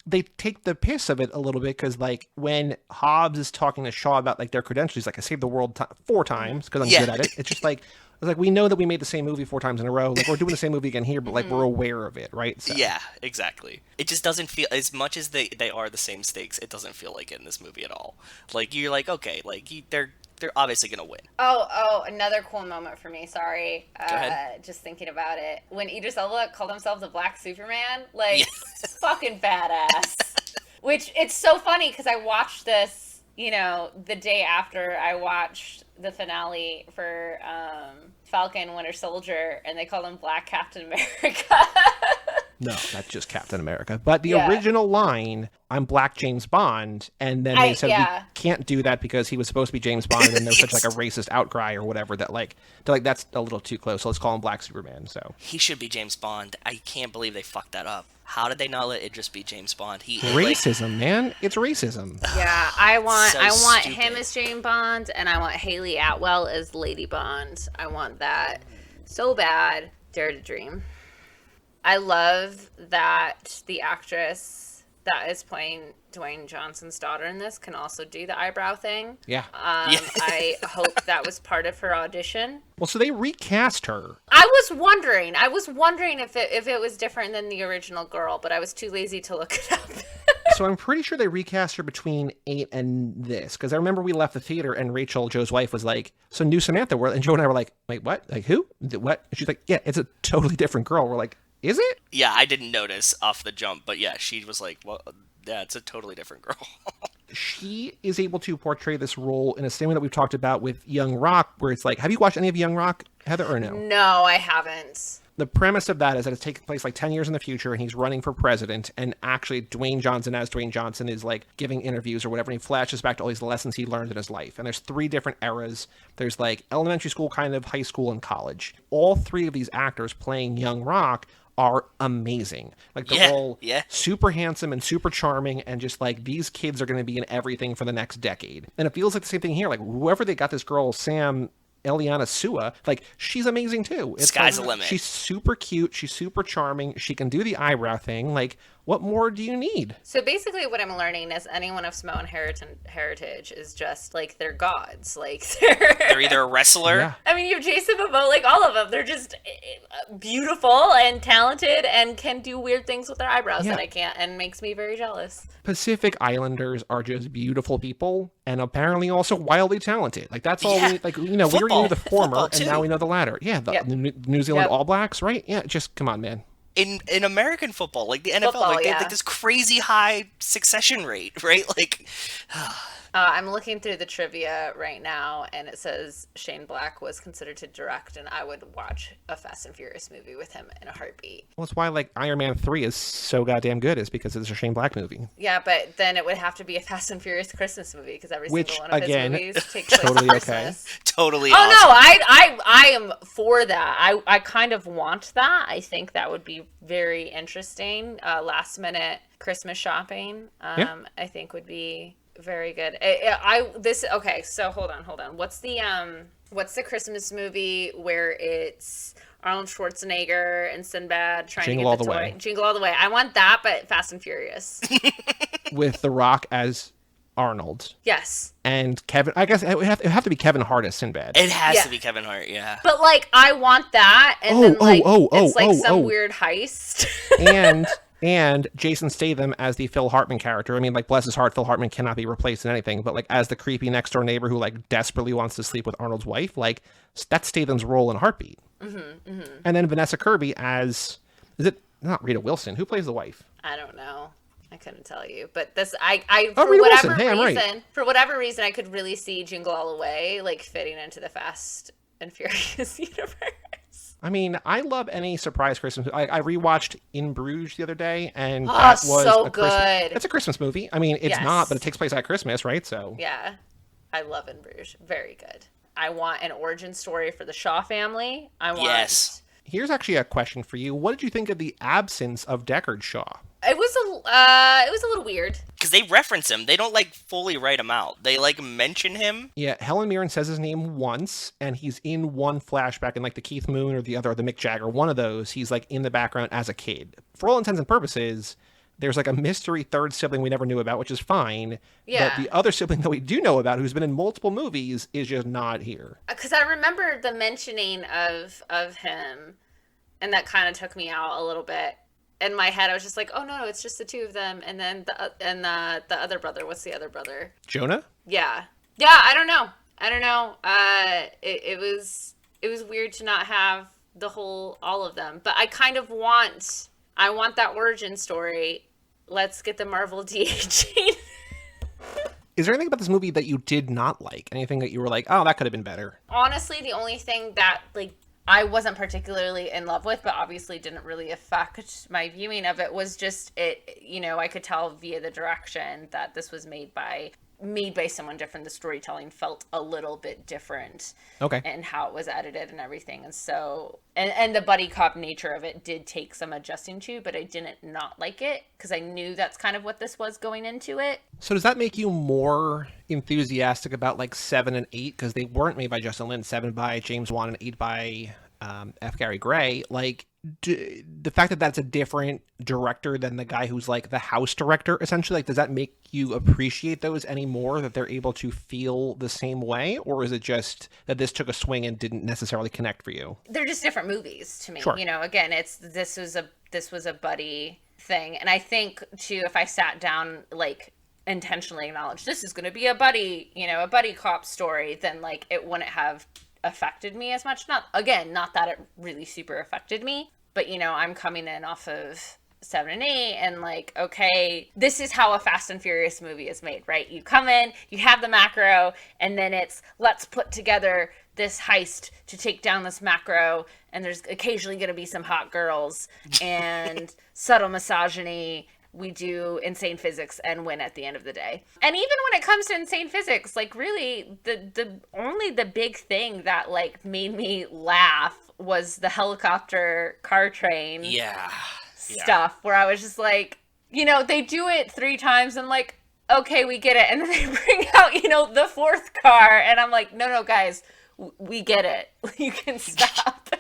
they take the piss of it a little bit because, like, when Hobbs is talking to Shaw about, like, their credentials, he's like, I saved the world 4 times because I'm good at it. It's just like, we know that we made the same movie 4 times in a row. Like, we're doing the same movie again here, but, like, we're aware of it, right? So. Yeah, exactly. It just doesn't feel, as much as they are the same stakes, it doesn't feel like it in this movie at all. Like, you're like, okay, like, they're obviously going to win. Oh, another cool moment for me, sorry. Go ahead. Just thinking about it. When Idris Elba called himself the Black Superman, like, fucking badass. Which, it's so funny, because I watched this, the day after I watched the finale for Falcon Winter Soldier, and they called him Black Captain America. No, that's just Captain America. But the original line, I'm Black James Bond, and then they said we can't do that because he was supposed to be James Bond, and there was such like a racist outcry or whatever that they're like, that's a little too close, so let's call him Black Superman. So he should be James Bond. I can't believe they fucked that up. How did they not let it just be James Bond? Racism, man. It's racism. Yeah, I want stupid. him as James Bond, and I want Haley Atwell as Lady Bond. I want that so bad. Dare to dream. I love that the actress that is playing Dwayne Johnson's daughter in this can also do the eyebrow thing. Yeah. I hope that was part of her audition. Well, so they recast her. I was wondering if it was different than the original girl, but I was too lazy to look it up. So I'm pretty sure they recast her between 8 and this, because I remember we left the theater and Rachel, Joe's wife, was like, so new Samantha, and Joe and I were like, wait, what? Like, who? What? And she's like, yeah, it's a totally different girl. We're like, is it? Yeah, I didn't notice off the jump, but yeah, she was like, well, yeah, it's a totally different girl. She is able to portray this role in a same way that we've talked about with Young Rock, where it's like, have you watched any of Young Rock, Heather, or no? No, I haven't. The premise of that is that it's taking place like 10 years in the future, and he's running for president, and actually Dwayne Johnson is like giving interviews or whatever, and he flashes back to all these lessons he learned in his life. And there's 3 different eras. There's like elementary school, kind of high school, and college. All 3 of these actors playing Young Rock are amazing. Like, they're all super handsome and super charming, and just like, these kids are going to be in everything for the next decade. And it feels like the same thing here. Like, whoever they got this girl, Eliana Sua, like, she's amazing too. Sky's the limit. She's super cute. She's super charming. She can do the eyebrow thing. Like, what more do you need? So basically what I'm learning is anyone of Samoan heritage is just like, they're gods. Like, they're either a wrestler. Yeah. I mean, you have Jason Momoa, like, all of them. They're just beautiful and talented and can do weird things with their eyebrows that I can't, and makes me very jealous. Pacific Islanders are just beautiful people, and apparently also wildly talented. Like, that's all we, like, we already knew the former, and now we know the latter. Yeah, the New Zealand All Blacks, right? Yeah, just, come on, man. In American football, like the NFL, they have like this crazy high succession rate, right? Like, I'm looking through the trivia right now, and it says Shane Black was considered to direct, and I would watch a Fast and Furious movie with him in a heartbeat. Well, that's why, like, Iron Man 3 is so goddamn good, is because it's a Shane Black movie. Yeah, but then it would have to be a Fast and Furious Christmas movie, because every single one of his movies takes place totally at Christmas. Totally. Oh, awesome. no, I am for that. I kind of want that. I think that would be very interesting. Last minute Christmas shopping, I think would be very good. Okay, so hold on. What's the Christmas movie where it's Arnold Schwarzenegger and Sinbad trying Jingle to get the All the toy? Way. Jingle All the Way. I want that, but Fast and Furious. With The Rock as Arnold. Yes. And Kevin, I guess it would have to be Kevin Hart as Sinbad. It has to be Kevin Hart, yeah. But, like, I want that, and then, like, it's like some weird heist. And And Jason Statham as the Phil Hartman character. I mean, like, bless his heart, Phil Hartman cannot be replaced in anything, but like as the creepy next door neighbor who like desperately wants to sleep with Arnold's wife, like that's Statham's role in Heartbeat. And then Vanessa Kirby as, is it not Rita Wilson? Who plays the wife? I don't know. I couldn't tell you, but this for Rita whatever Wilson. Hey, I'm reason, right. for whatever reason, I could really see Jingle All the Way like fitting into the Fast and Furious universe. I mean, I love any surprise Christmas. I rewatched In Bruges the other day, and that was so a good. It's a Christmas movie. I mean, it's Yes. not, but it takes place at Christmas, right? So Yeah, I love In Bruges. Very good. I want an origin story for the Shaw family. I want. Yes. here's actually a question for you. What did you think of the absence of Deckard Shaw? It was a little weird. Because they reference him. They don't, like, fully write him out. They, like, mention him. Yeah, Helen Mirren says his name once, and he's in one flashback in, like, the Keith Moon or the other, or the Mick Jagger, one of those. He's, like, in the background as a kid. For all intents and purposes, there's, like, a mystery third sibling we never knew about, which is fine. Yeah. But the other sibling that we do know about, who's been in multiple movies, is just not here. Because I remember the mentioning of him, and that kind of took me out a little bit. In my head, I was just like, "Oh no, it's just the two of them." And then the other brother. What's the other brother? Jonah? Yeah. I don't know. It was weird to not have all of them. But I kind of want that origin story. Let's get the Marvel de-aging. Is there anything about this movie that you did not like? Anything that you were like, "Oh, that could have been better"? Honestly, the only thing that I wasn't particularly in love with, but obviously didn't really affect my viewing of it, was just I could tell via the direction that this was made by someone different. The storytelling felt a little bit different. Okay. And how it was edited and everything. And so, and the buddy cop nature of it did take some adjusting to, but I didn't not like it because I knew that's kind of what this was going into it. So does that make you more enthusiastic about like 7 and 8? Because they weren't made by Justin Lin. 7 by James Wan and 8 by F. Gary Gray. Like, the fact that that's a different director than the guy who's like the house director, essentially, like, does that make you appreciate those any more, that they're able to feel the same way? Or is it just that this took a swing and didn't necessarily connect for you? They're just different movies to me. Sure. Again, this was a buddy thing. And I think too, if I sat down, like, intentionally acknowledge this is going to be a buddy cop story, then like it wouldn't have affected me as much. Not that it really super affected me, but I'm coming in off of 7 and 8 and like, okay, this is how a Fast and Furious movie is made, right? You come in, you have the macro, and then it's let's put together this heist to take down this macro, and there's occasionally going to be some hot girls and subtle misogyny. We do insane physics and win at the end of the day. And even when it comes to insane physics, like really the only the big thing that like made me laugh was the helicopter car train stuff, where I was just like, they do it 3 times and like, okay, we get it. And then they bring out, the 4th car. And I'm like, no, guys, we get it. You can stop.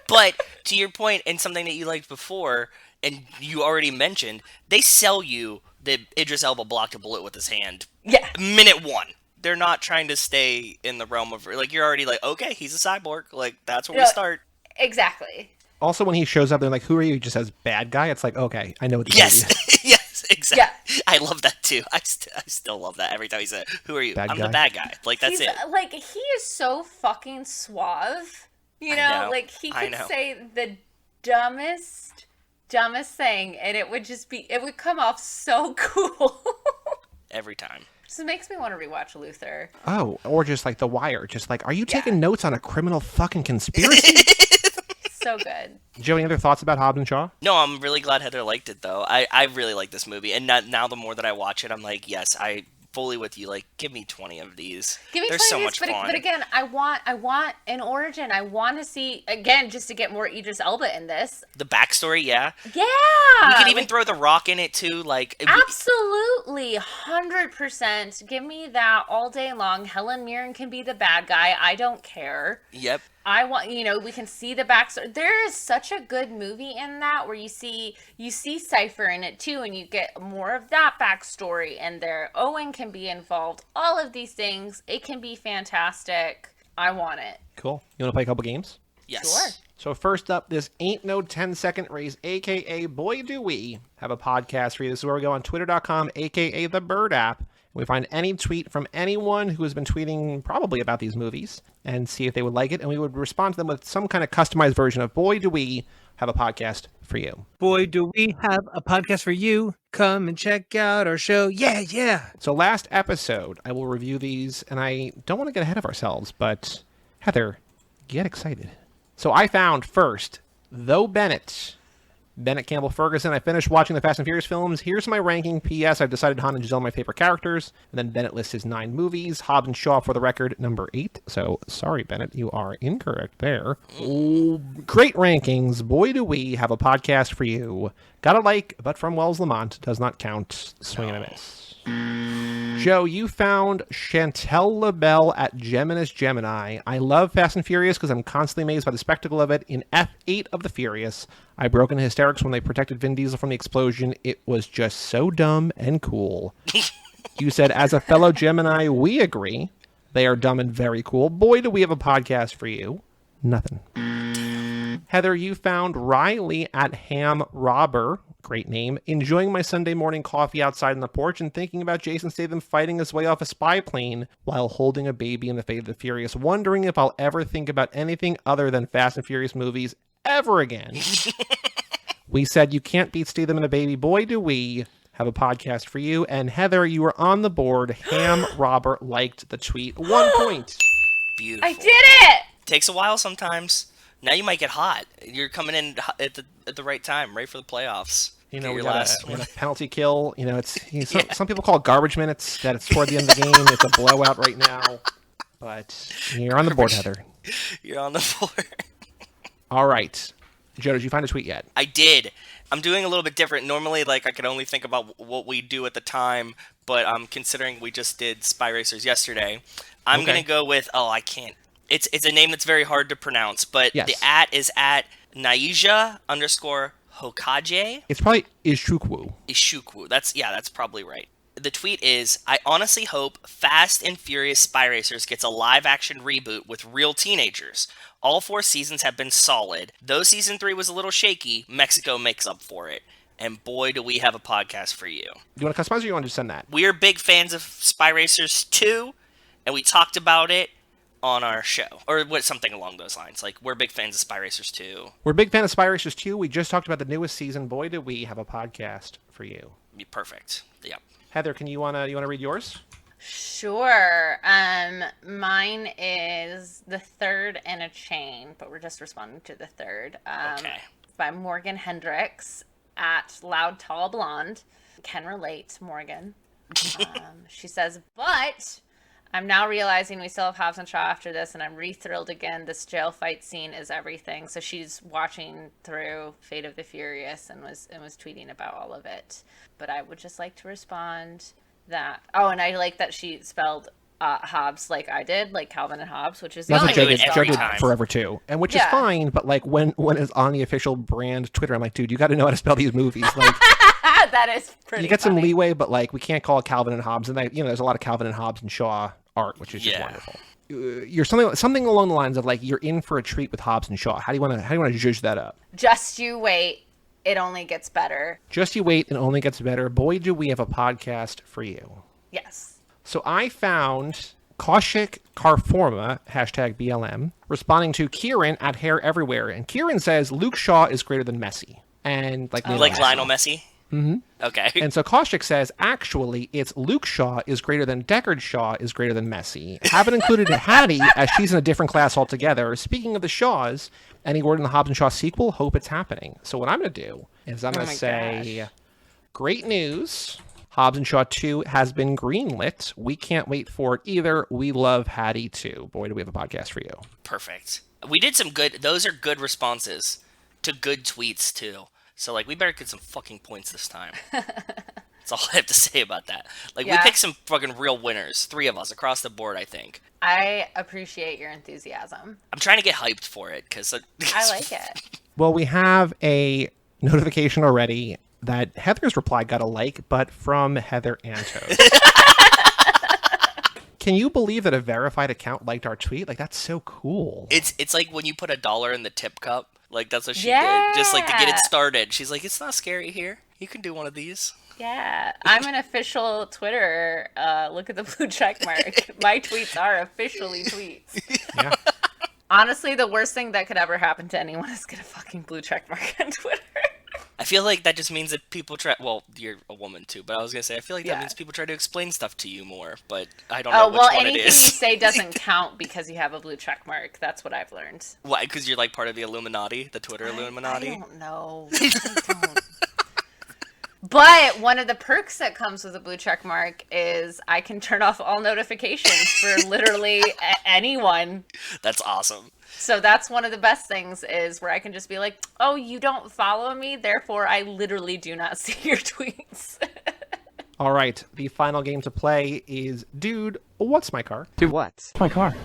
But to your point, and something that you liked before, and you already mentioned, they sell you that Idris Elba blocked a bullet with his hand. Yeah. Minute 1. They're not trying to stay in the realm of, like, you're already like, okay, he's a cyborg. Like, that's where we start. Exactly. Also, when he shows up, they're like, "Who are you?" He just says "bad guy." It's like, okay, I know what this movie is. Yes, exactly. Yeah. I love that too. I still love that every time he says, "Who are you?" Bad I'm guy. the bad guy. Like, that's it. Like, he is so fucking suave. I know. Like, he I could know. say the dumbest thing, and it would come off so cool. Every time. So it makes me want to rewatch Luther. Oh, or just like The Wire. Just like, are you taking notes on a criminal fucking conspiracy? So good. Joe, any other thoughts about Hobbs and Shaw? No, I'm really glad Heather liked it, though. I really like this movie. And now the more that I watch it, I'm like, yes, I fully with you. Like, give me 20 of these. Give me They're 20 so of much these, fun. but again, I want an origin. I want to see, again, just to get more Idris Elba in this. The backstory, yeah. Yeah! We could even throw The Rock in it, too. Like, Absolutely, 100%. Give me that all day long. Helen Mirren can be the bad guy. I don't care. Yep. I want, we can see the backstory. There is such a good movie in that where you see Cypher in it too, and you get more of that backstory, and Owen can be involved. All of these things, it can be fantastic. I want it. Cool. You want to play a couple games? Yes. Sure. So first up, this ain't no 10-second race, a.k.a. Boy Do We Have a Podcast for you. This is where we go on twitter.com, a.k.a. the Bird app. We find any tweet from anyone who has been tweeting probably about these movies and see if they would like it. And we would respond to them with some kind of customized version of Boy Do We Have a Podcast for You. Boy, do we have a podcast for you. Come and check out our show. Yeah, yeah. So last episode, I will review these, and I don't want to get ahead of ourselves, but Heather, get excited. So I found first, Though Bennett Campbell Ferguson. I finished watching the Fast and Furious films. Here's my ranking. P.S. I've decided Han and Giselle are my favorite characters. And then Bennett lists his 9 movies. Hobbs and Shaw, for the record, number 8. So sorry, Bennett, you are incorrect there. Oh, great rankings. Boy, do we have a podcast for you. Gotta like, but from Wells Lamont does not count. Swing and a miss. Joe, you found Chantel LaBelle at Geminis Gemini. I love Fast and Furious because I'm constantly amazed by the spectacle of it. In F8 of the Furious, I broke into hysterics when they protected Vin Diesel from the explosion. It was just so dumb and cool. You said, as a fellow Gemini, we agree. They are dumb and very cool. Boy, do we have a podcast for you. Nothing. Heather, you found Riley at Ham Robber. Great name. Enjoying my Sunday morning coffee outside on the porch and thinking about Jason Statham fighting his way off a spy plane while holding a baby in the Fate of the Furious. Wondering if I'll ever think about anything other than Fast and Furious movies ever again. We said you can't beat Statham and a baby. Boy, do we have a podcast for you. And Heather, you were on the board. Ham Robber liked the tweet. 1 point. Beautiful. I did it! Takes a while sometimes. Now you might get hot. You're coming in at the right time, right for the playoffs. You know, Get we your got a penalty kill. You know, some people call it garbage minutes, that it's toward the end of the game. It's a blowout right now. But you're on the board, Heather. You're on the board. All right. Joe, did you find a tweet yet? I did. I'm doing a little bit different. Normally, I could only think about what we do at the time, but considering we just did Spy Racers yesterday, I'm going to go with, I can't. It's a name that's very hard to pronounce, but yes. The @ is at Naija_Hokage. It's probably Ishukwu. Ishukwu. That's probably right. The tweet is, I honestly hope Fast and Furious Spy Racers gets a live-action reboot with real teenagers. All 4 seasons have been solid. Though season 3 was a little shaky, Mexico makes up for it. And boy, do we have a podcast for you. Do you want to customize or you want to just send that? We are big fans of Spy Racers 2, and we talked about it on our show, or something along those lines. We're big fans of Spy Racers 2. We're big fans of Spy Racers 2. We just talked about the newest season. Boy, do we have a podcast for you. Perfect. Yep. Heather, you wanna read yours? Sure. Mine is The Third in a Chain, but we're just responding to the third. Okay. By Morgan Hendricks at Loud Tall Blonde. Can relate, Morgan. She says, but I'm now realizing we still have Hobbs and Shaw after this, and I'm re-thrilled again. This jail fight scene is everything. So she's watching through Fate of the Furious and was tweeting about all of it. But I would just like to respond that. Oh, and I like that she spelled Hobbs like I did, like Calvin and Hobbs, which is That's what Joe did time. forever too, and which is fine. But when it's on the official brand Twitter, I'm like, dude, you got to know how to spell these movies. That is pretty. You get funny. some leeway, but we can't call it Calvin and Hobbs, and there's a lot of Calvin and Hobbs and Shaw art, which is just wonderful. You're something along the lines of you're in for a treat with Hobbs and Shaw. How do you want to judge that up? Just you wait, it only gets better. Just you wait, it only gets better. Boy, do we have a podcast for you. Yes. So I found Kaushik Karforma, #BLM, responding to Kieran at Hair Everywhere, and Kieran says Luke Shaw is greater than Messi, and like Lionel Messi. Mm-hmm. Okay. And so Kaushik says, actually, it's Luke Shaw is greater than Deckard Shaw is greater than Messi. Haven't included Hattie, as she's in a different class altogether. Speaking of the Shaws, any word in the Hobbs and Shaw sequel? Hope it's happening. So what I'm going to do is I'm going to say, great news. Hobbs and Shaw 2 has been greenlit. We can't wait for it either. We love Hattie too. Boy, do we have a podcast for you. Perfect. We did some good, those are good responses to good tweets too. So, we better get some fucking points this time. That's all I have to say about that. We picked some fucking real winners. 3 of us across the board, I think. I appreciate your enthusiasm. I'm trying to get hyped for it, because... I like it. Well, we have a notification already that Heather's reply got a like, but from Heather Antos. Can you believe that a verified account liked our tweet? Like, that's so cool. It's like when you put $1 in the tip cup. Like, that's what she did. Just, like, to get it started. She's like, it's not scary here. You can do one of these. Yeah, I'm an official Twitter. Look at the blue check mark. My tweets are officially tweets. Yeah. Honestly, the worst thing that could ever happen to anyone is get a fucking blue check mark on Twitter. I feel like that just means that people try. Well, you're a woman too, but I was gonna say I feel like that means people try to explain stuff to you more. But I don't know which one it anything is. you say doesn't count because you have a blue check mark. That's what I've learned. Why? Because you're like part of the Illuminati, the Twitter Illuminati. I don't know. I don't. But one of the perks that comes with a blue check mark is I can turn off all notifications for literally anyone. That's awesome. So that's one of the best things is where I can just be like, oh, you don't follow me, therefore I literally do not see your tweets. All right, the final game to play is Dude, What's My Car? Dude, what's my car?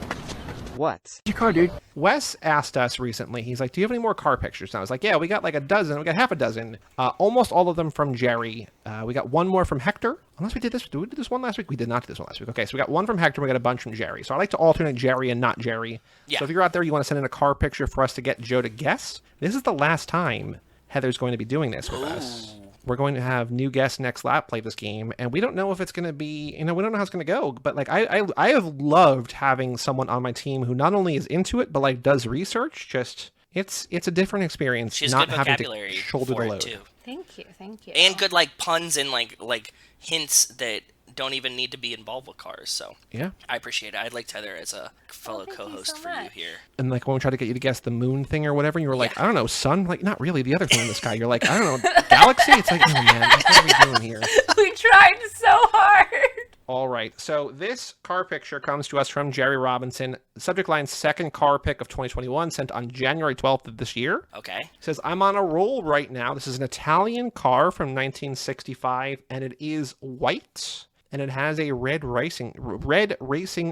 What? Your car, dude. Wes asked us recently, he's like, do you have any more car pictures? And I was like, yeah, we got like a dozen. We got half a dozen. Almost all of them from Jerry. We got one more from Hector. Unless we did this. Did we do this one last week? We did not do this one last week. Okay, so we got one from Hector. We got a bunch from Jerry. So I like to alternate Jerry and not Jerry. Yeah. So if you're out there, you want to send in a car picture for us to get Joe to guess. This is the last time Heather's going to be doing this with us. We're going to have new guests next lap play this game, and we don't know if it's going to be, we don't know how it's going to go, but like I have loved having someone on my team who not only is into it, but like does research. Just it's a different experience. She has not good having vocabulary to shoulder for the it load. too. Thank you. And good like puns and like hints that don't even need to be involved with cars. So Yeah. I appreciate it. I'd like Heather as a fellow co-host so for you much. here. And like when we tried to get you to guess the moon thing or whatever, and you were like, I don't know, sun? Like, not really, the other thing in the sky. You're like, I don't know, galaxy? It's like, oh man, what are we doing here? We tried so hard. All right, so this car picture comes to us from Jerry Robinson. Subject line, second car pick of 2021, sent on January 12th of this year. Okay. It says, I'm on a roll right now. This is an Italian car from 1965, and it is white, and it has a red racing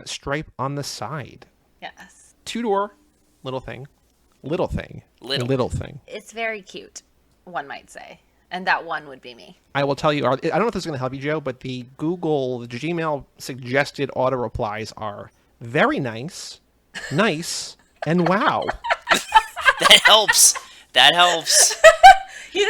stripe on the side. Yes. Two-door, little thing. Little thing. It's very cute, one might say. And that one would be me. I will tell you, I don't know if this is going to help you, Joe, but the Gmail suggested auto replies are very nice, and wow. That helps.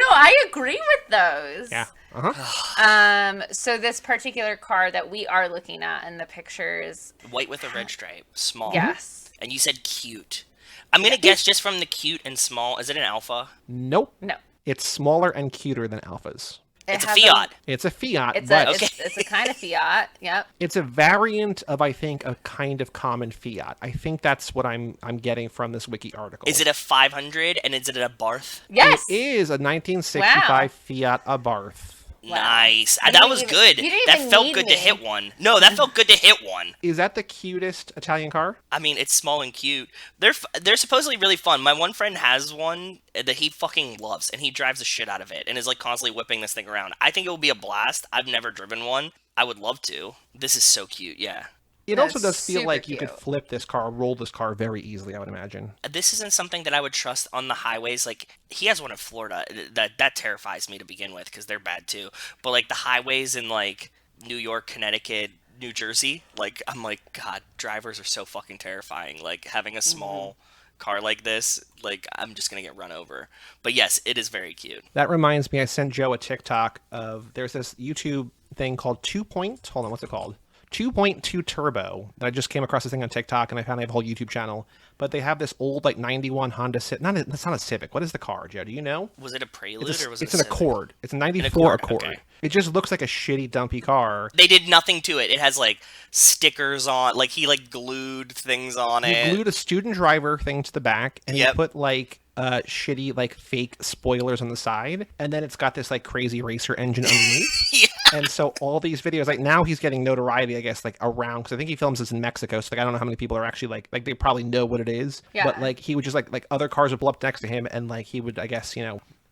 I agree with those. Yeah. Uh-huh. So this particular car that we are looking at in the pictures. White with a red stripe. Small. Yes. And you said cute. I'm going to guess just from the cute and small. Is it an Alpha? Nope. No. It's smaller and cuter than Alphas. It's a Fiat. It's a Fiat, It's a kind of Fiat. Yep. It's a variant of, I think, a kind of common Fiat. I think that's what I'm getting from this wiki article. Is it a 500 and is it a Abarth? Yes. It is a 1965 Fiat Abarth. Nice. That was good. That felt good to hit one. No, that felt good to hit one. Is that the cutest Italian car? I mean, it's small and cute. They're supposedly really fun. My one friend has one that he fucking loves, and he drives the shit out of it, and is like constantly whipping this thing around. I think it will be a blast. I've never driven one. I would love to. This is so cute. Yeah. It also does feel super like you cute. could flip this car, roll this car very easily, I would imagine. This isn't something that I would trust on the highways. Like, he has one in Florida. That terrifies me to begin with, because they're bad too. But like the highways in like New York, Connecticut, New Jersey, like I'm like, God, drivers are so fucking terrifying. Like having a small car like this, like I'm just gonna get run over. But yes, it is very cute. That reminds me, I sent Joe a TikTok of, there's this YouTube thing called 2.2 Turbo that I just came across this thing on TikTok, and I found they have a whole YouTube channel. But they have this old like 91 Honda Civic. That's not a Civic. What is the car, Joe? Do you know? Was it a Prelude or was it's it an a Civic? Accord. It's a 94 Accord. Okay. It just looks like a shitty, dumpy car. They did nothing to it. It has like stickers on, like he like glued things on He it. glued a student driver thing to the back, and he put like shitty like fake spoilers on the side, and then it's got this like crazy racer engine underneath. Yeah. And so all these videos, like now he's getting notoriety, I guess, like around, because I think he films this in Mexico, so like I don't know how many people are actually like they probably know what it is. Yeah. But like he would just like other cars would pull up next to him, and like he would, I guess,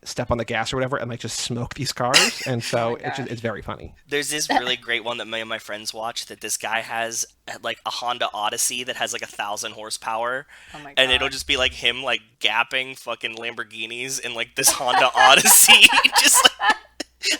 step on the gas or whatever and like just smoke these cars. And so it's very funny. There's this really great one that many of my friends watch, that this guy has like a Honda Odyssey that has like 1,000 horsepower. Oh my God. And it'll just be like him like gapping fucking Lamborghinis in like this Honda Odyssey. Just like,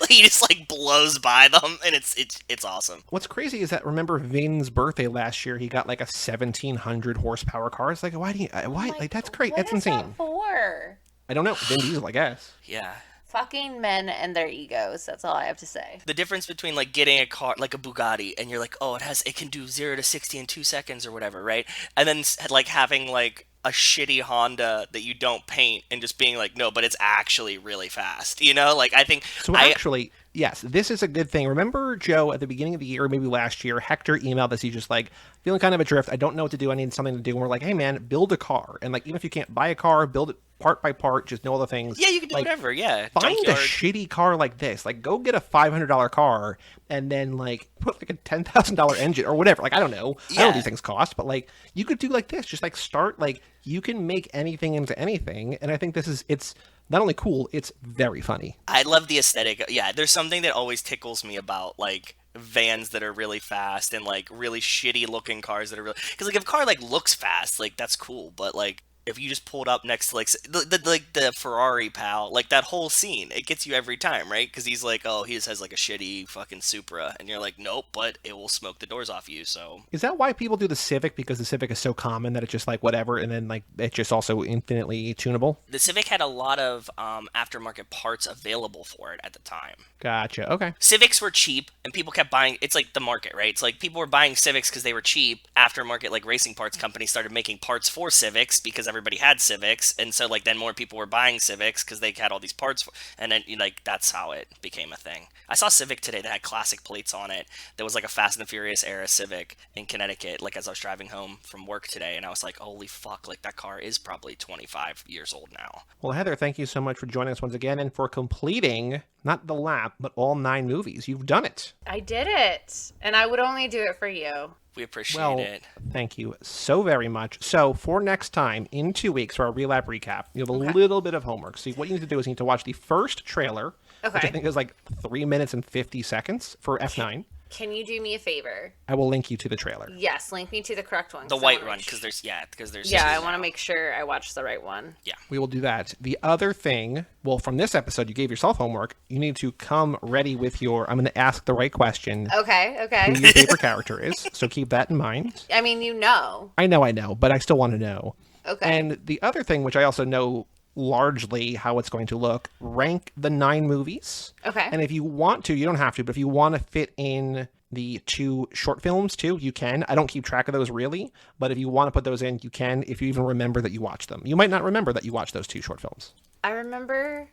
Like, he just like blows by them, and it's awesome. What's crazy is that, remember Vin's birthday last year, he got like a 1,700 horsepower car. It's like, like, that's great. What That's is insane. that for? I don't know. Vin Diesel, I guess. Yeah. Fucking men and their egos. That's all I have to say. The difference between like getting a car like a Bugatti and you're like, oh, it can do 0 to 60 in 2 seconds or whatever, right? And then like having like a shitty Honda that you don't paint and just being like, no, but it's actually really fast. You know, like I think. So actually, yes, this is a good thing. Remember, Joe, at the beginning of the year, maybe last year, Hector emailed us. He's just like, feeling kind of adrift. I don't know what to do. I need something to do. And we're like, hey, man, build a car. And like, even if you can't buy a car, build it part by part. Just know all the things. Yeah, you can do like, whatever. Yeah. Find a shitty car like this. Like, go get a $500 car and then like put like a $10,000 engine or whatever. Like, I don't know. I don't know what these things cost, but like, you could do like this. Just like start, like, you can make anything into anything. And I think it's not only cool, it's very funny. I love the aesthetic. Yeah, there's something that always tickles me about like vans that are really fast and like really shitty looking cars that are really, because like if a car like looks fast, like that's cool, but like if you just pulled up next to like the Ferrari pal, like that whole scene, it gets you every time, right? Because he's like, oh, he just has like a shitty fucking Supra, and you're like, nope, but it will smoke the doors off you. So is that why people do the Civic? Because the Civic is so common that it's just like whatever, and then like it's just also infinitely tunable. The Civic had a lot of aftermarket parts available for it at the time. Gotcha. Okay. Civics were cheap, and people kept buying. It's like the market, right? It's like people were buying Civics because they were cheap. Aftermarket, like racing parts companies, started making parts for Civics because everybody had Civics, and so like then more people were buying Civics because they had all these parts, and then like that's how it became a thing. I saw a Civic today that had classic plates on it. There was like a Fast and the Furious era Civic in Connecticut, like as I was driving home from work today, and I was like, holy fuck, like that car is probably 25 years old now. Well, Heather, thank you so much for joining us once again and for completing not the lap, but all 9 movies. You've done it. I did it, and I would only do it for you. We appreciate it. Thank you so very much. So for next time, in 2 weeks, for our relap recap, you have a little bit of homework. So what you need to do is you need to watch the first trailer, which I think is like 3 minutes and 50 seconds for F9. Can you do me a favor? I will link you to the trailer. Yes, link me to the correct one. The white run, because there's. Yeah, I want to make sure I watch the right one. Yeah. We will do that. The other thing, well, from this episode, you gave yourself homework. You need to come ready with I'm going to ask the right question. Okay. Who your favorite character is. So keep that in mind. I mean, you know. I know, but I still want to know. Okay. And the other thing, which I also know largely how it's going to look, rank the 9 movies. Okay. And if you want to, you don't have to, but if you want to fit in the 2 short films too, you can. I don't keep track of those really, but if you want to put those in, you can, if you even remember that you watched them. You might not remember that you watched those 2 short films. I remember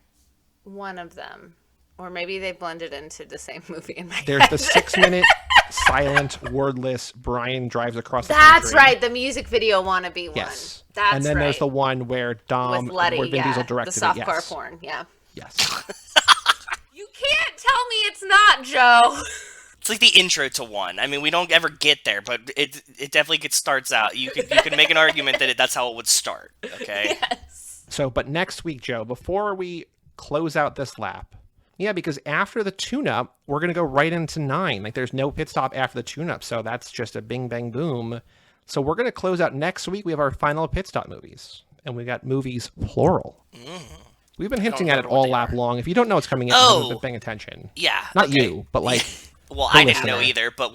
one of them, or maybe they blended into the same movie in my There's head. the 6-minute silent, wordless Brian drives across the That's country. right, the music video wannabe one. Yes. That's and then right. there's the one where Dom, with Letty, where Vin Diesel directed the softcore it. Yes. porn, yeah. Yes. You can't tell me it's not, Joe. It's like the intro to one. I mean, we don't ever get there, but it definitely starts out. You could make an argument that that's how it would start. Okay. Yes. So, but next week, Joe, before we close out this lap, yeah, because after the tune-up, we're going to go right into 9. Like, there's no pit stop after the tune-up, so that's just a bing, bang, boom. So we're going to close out next week. We have our final pit stop movies, and we got movies plural. We've been hinting at it all lap long. If you don't know what's coming in, you've been paying attention. Yeah. Not you, but like... Well, I didn't know either, but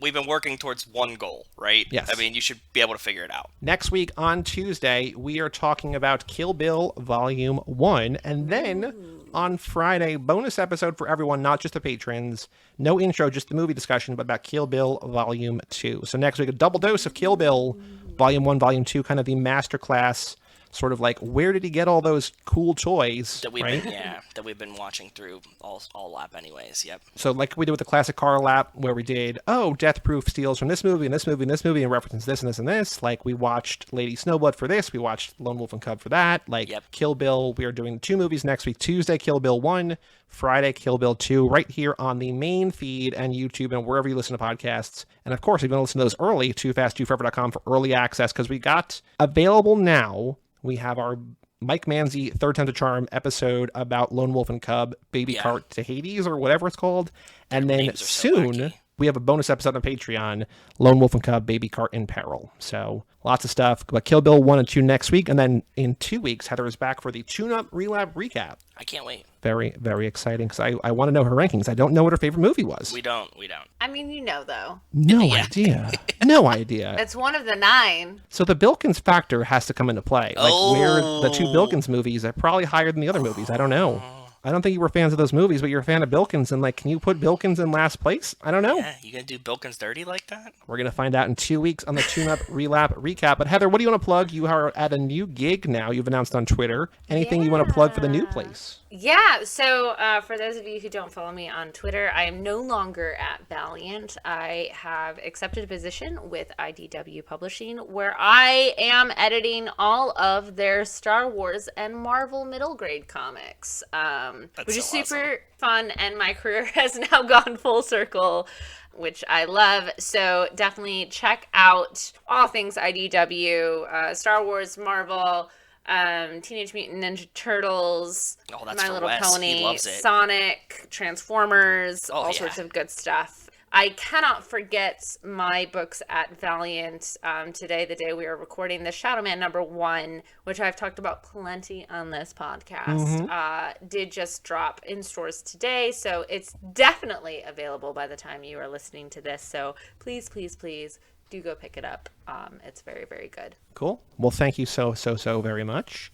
we've been working towards one goal, right? Yes. I mean, you should be able to figure it out. Next week on Tuesday, we are talking about Kill Bill Volume 1. And then on Friday, bonus episode for everyone, not just the patrons. No intro, just the movie discussion, but about Kill Bill Volume 2. So next week, a double dose of Kill Bill Volume 1, Volume 2, kind of the masterclass, sort of like, where did he get all those cool toys? That we've been watching through all lap anyways. Yep. So like we did with the classic car lap, where we did, Death Proof steals from this movie and this movie and this movie and references this and this and this. Like we watched Lady Snowblood for this. We watched Lone Wolf and Cub for that. Like Kill Bill, we are doing 2 movies next week. Tuesday, Kill Bill 1. Friday, Kill Bill 2, right here on the main feed and YouTube and wherever you listen to podcasts. And of course, if you want to listen to those early, toofast2forever.com for early access, because we got available now. We have our Mike Manzi Third Time to Charm episode about Lone Wolf and Cub, Baby Cart to Hades, or whatever it's called. And then soon, We have a bonus episode on Patreon, Lone Wolf and Cub, Baby Cart in Peril. So lots of stuff. But Kill Bill 1 and 2 next week. And then in 2 weeks, Heather is back for the Tune-Up Relap recap. I can't wait. Very, very exciting because I want to know her rankings. I don't know what her favorite movie was. We don't. I mean, you know, though. No idea. No idea. It's one of the 9. So the Bilkins factor has to come into play. Like, where the 2 Bilkins movies are probably higher than the other movies. I don't know. I don't think you were fans of those movies, but you're a fan of Bilkins, and like, can you put Bilkins in last place? I don't know. Yeah, you gonna do Bilkins dirty like that? We're gonna find out in 2 weeks on the Tune-Up Relap recap. But Heather, what do you want to plug? You are at a new gig now. You've announced on Twitter. Anything you want to plug for the new place? Yeah, so for those of you who don't follow me on Twitter, I am no longer at Valiant. I have accepted a position with IDW Publishing where I am editing all of their Star Wars and Marvel middle grade comics, which is super fun, and my career has now gone full circle, which I love. So definitely check out all things IDW, Star Wars, Marvel, Teenage Mutant Ninja Turtles, My Little Pony, Sonic, Transformers, all sorts of good stuff. I cannot forget my books at Valiant. Today, the day we are recording, the Shadow Man #1, which I've talked about plenty on this podcast, did just drop in stores today. So it's definitely available by the time you are listening to this. So please, please, please do go pick it up. It's very, very good. Cool. Well, thank you so very much.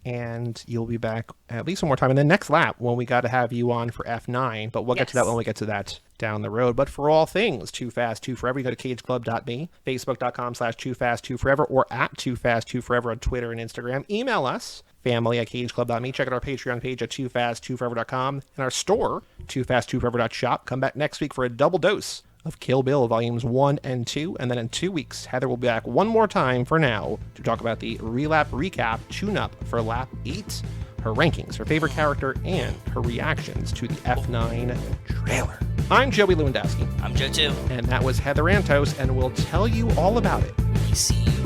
And you'll be back at least one more time. And then next lap, when we got to have you on for F9, but we'll get to that when we get to that down the road. But for all things Too Fast, Too Forever, you go to cageclub.me, facebook.com/TooFastTooForever, or at TooFastTooForever on Twitter and Instagram. Email us, family@cageclub.me. Check out our Patreon page at TooFastTooForever.com and our store, TooFastTooForever.shop. Come back next week for a double dose of Kill Bill Volumes 1 and 2, and then in 2 weeks, Heather will be back one more time for now to talk about the Relap Recap Tune-Up for Lap 8, her rankings, her favorite character, and her reactions to the F9 trailer. I'm Joey Lewandowski. I'm Joe too. And that was Heather Antos, and we'll tell you all about it. We see you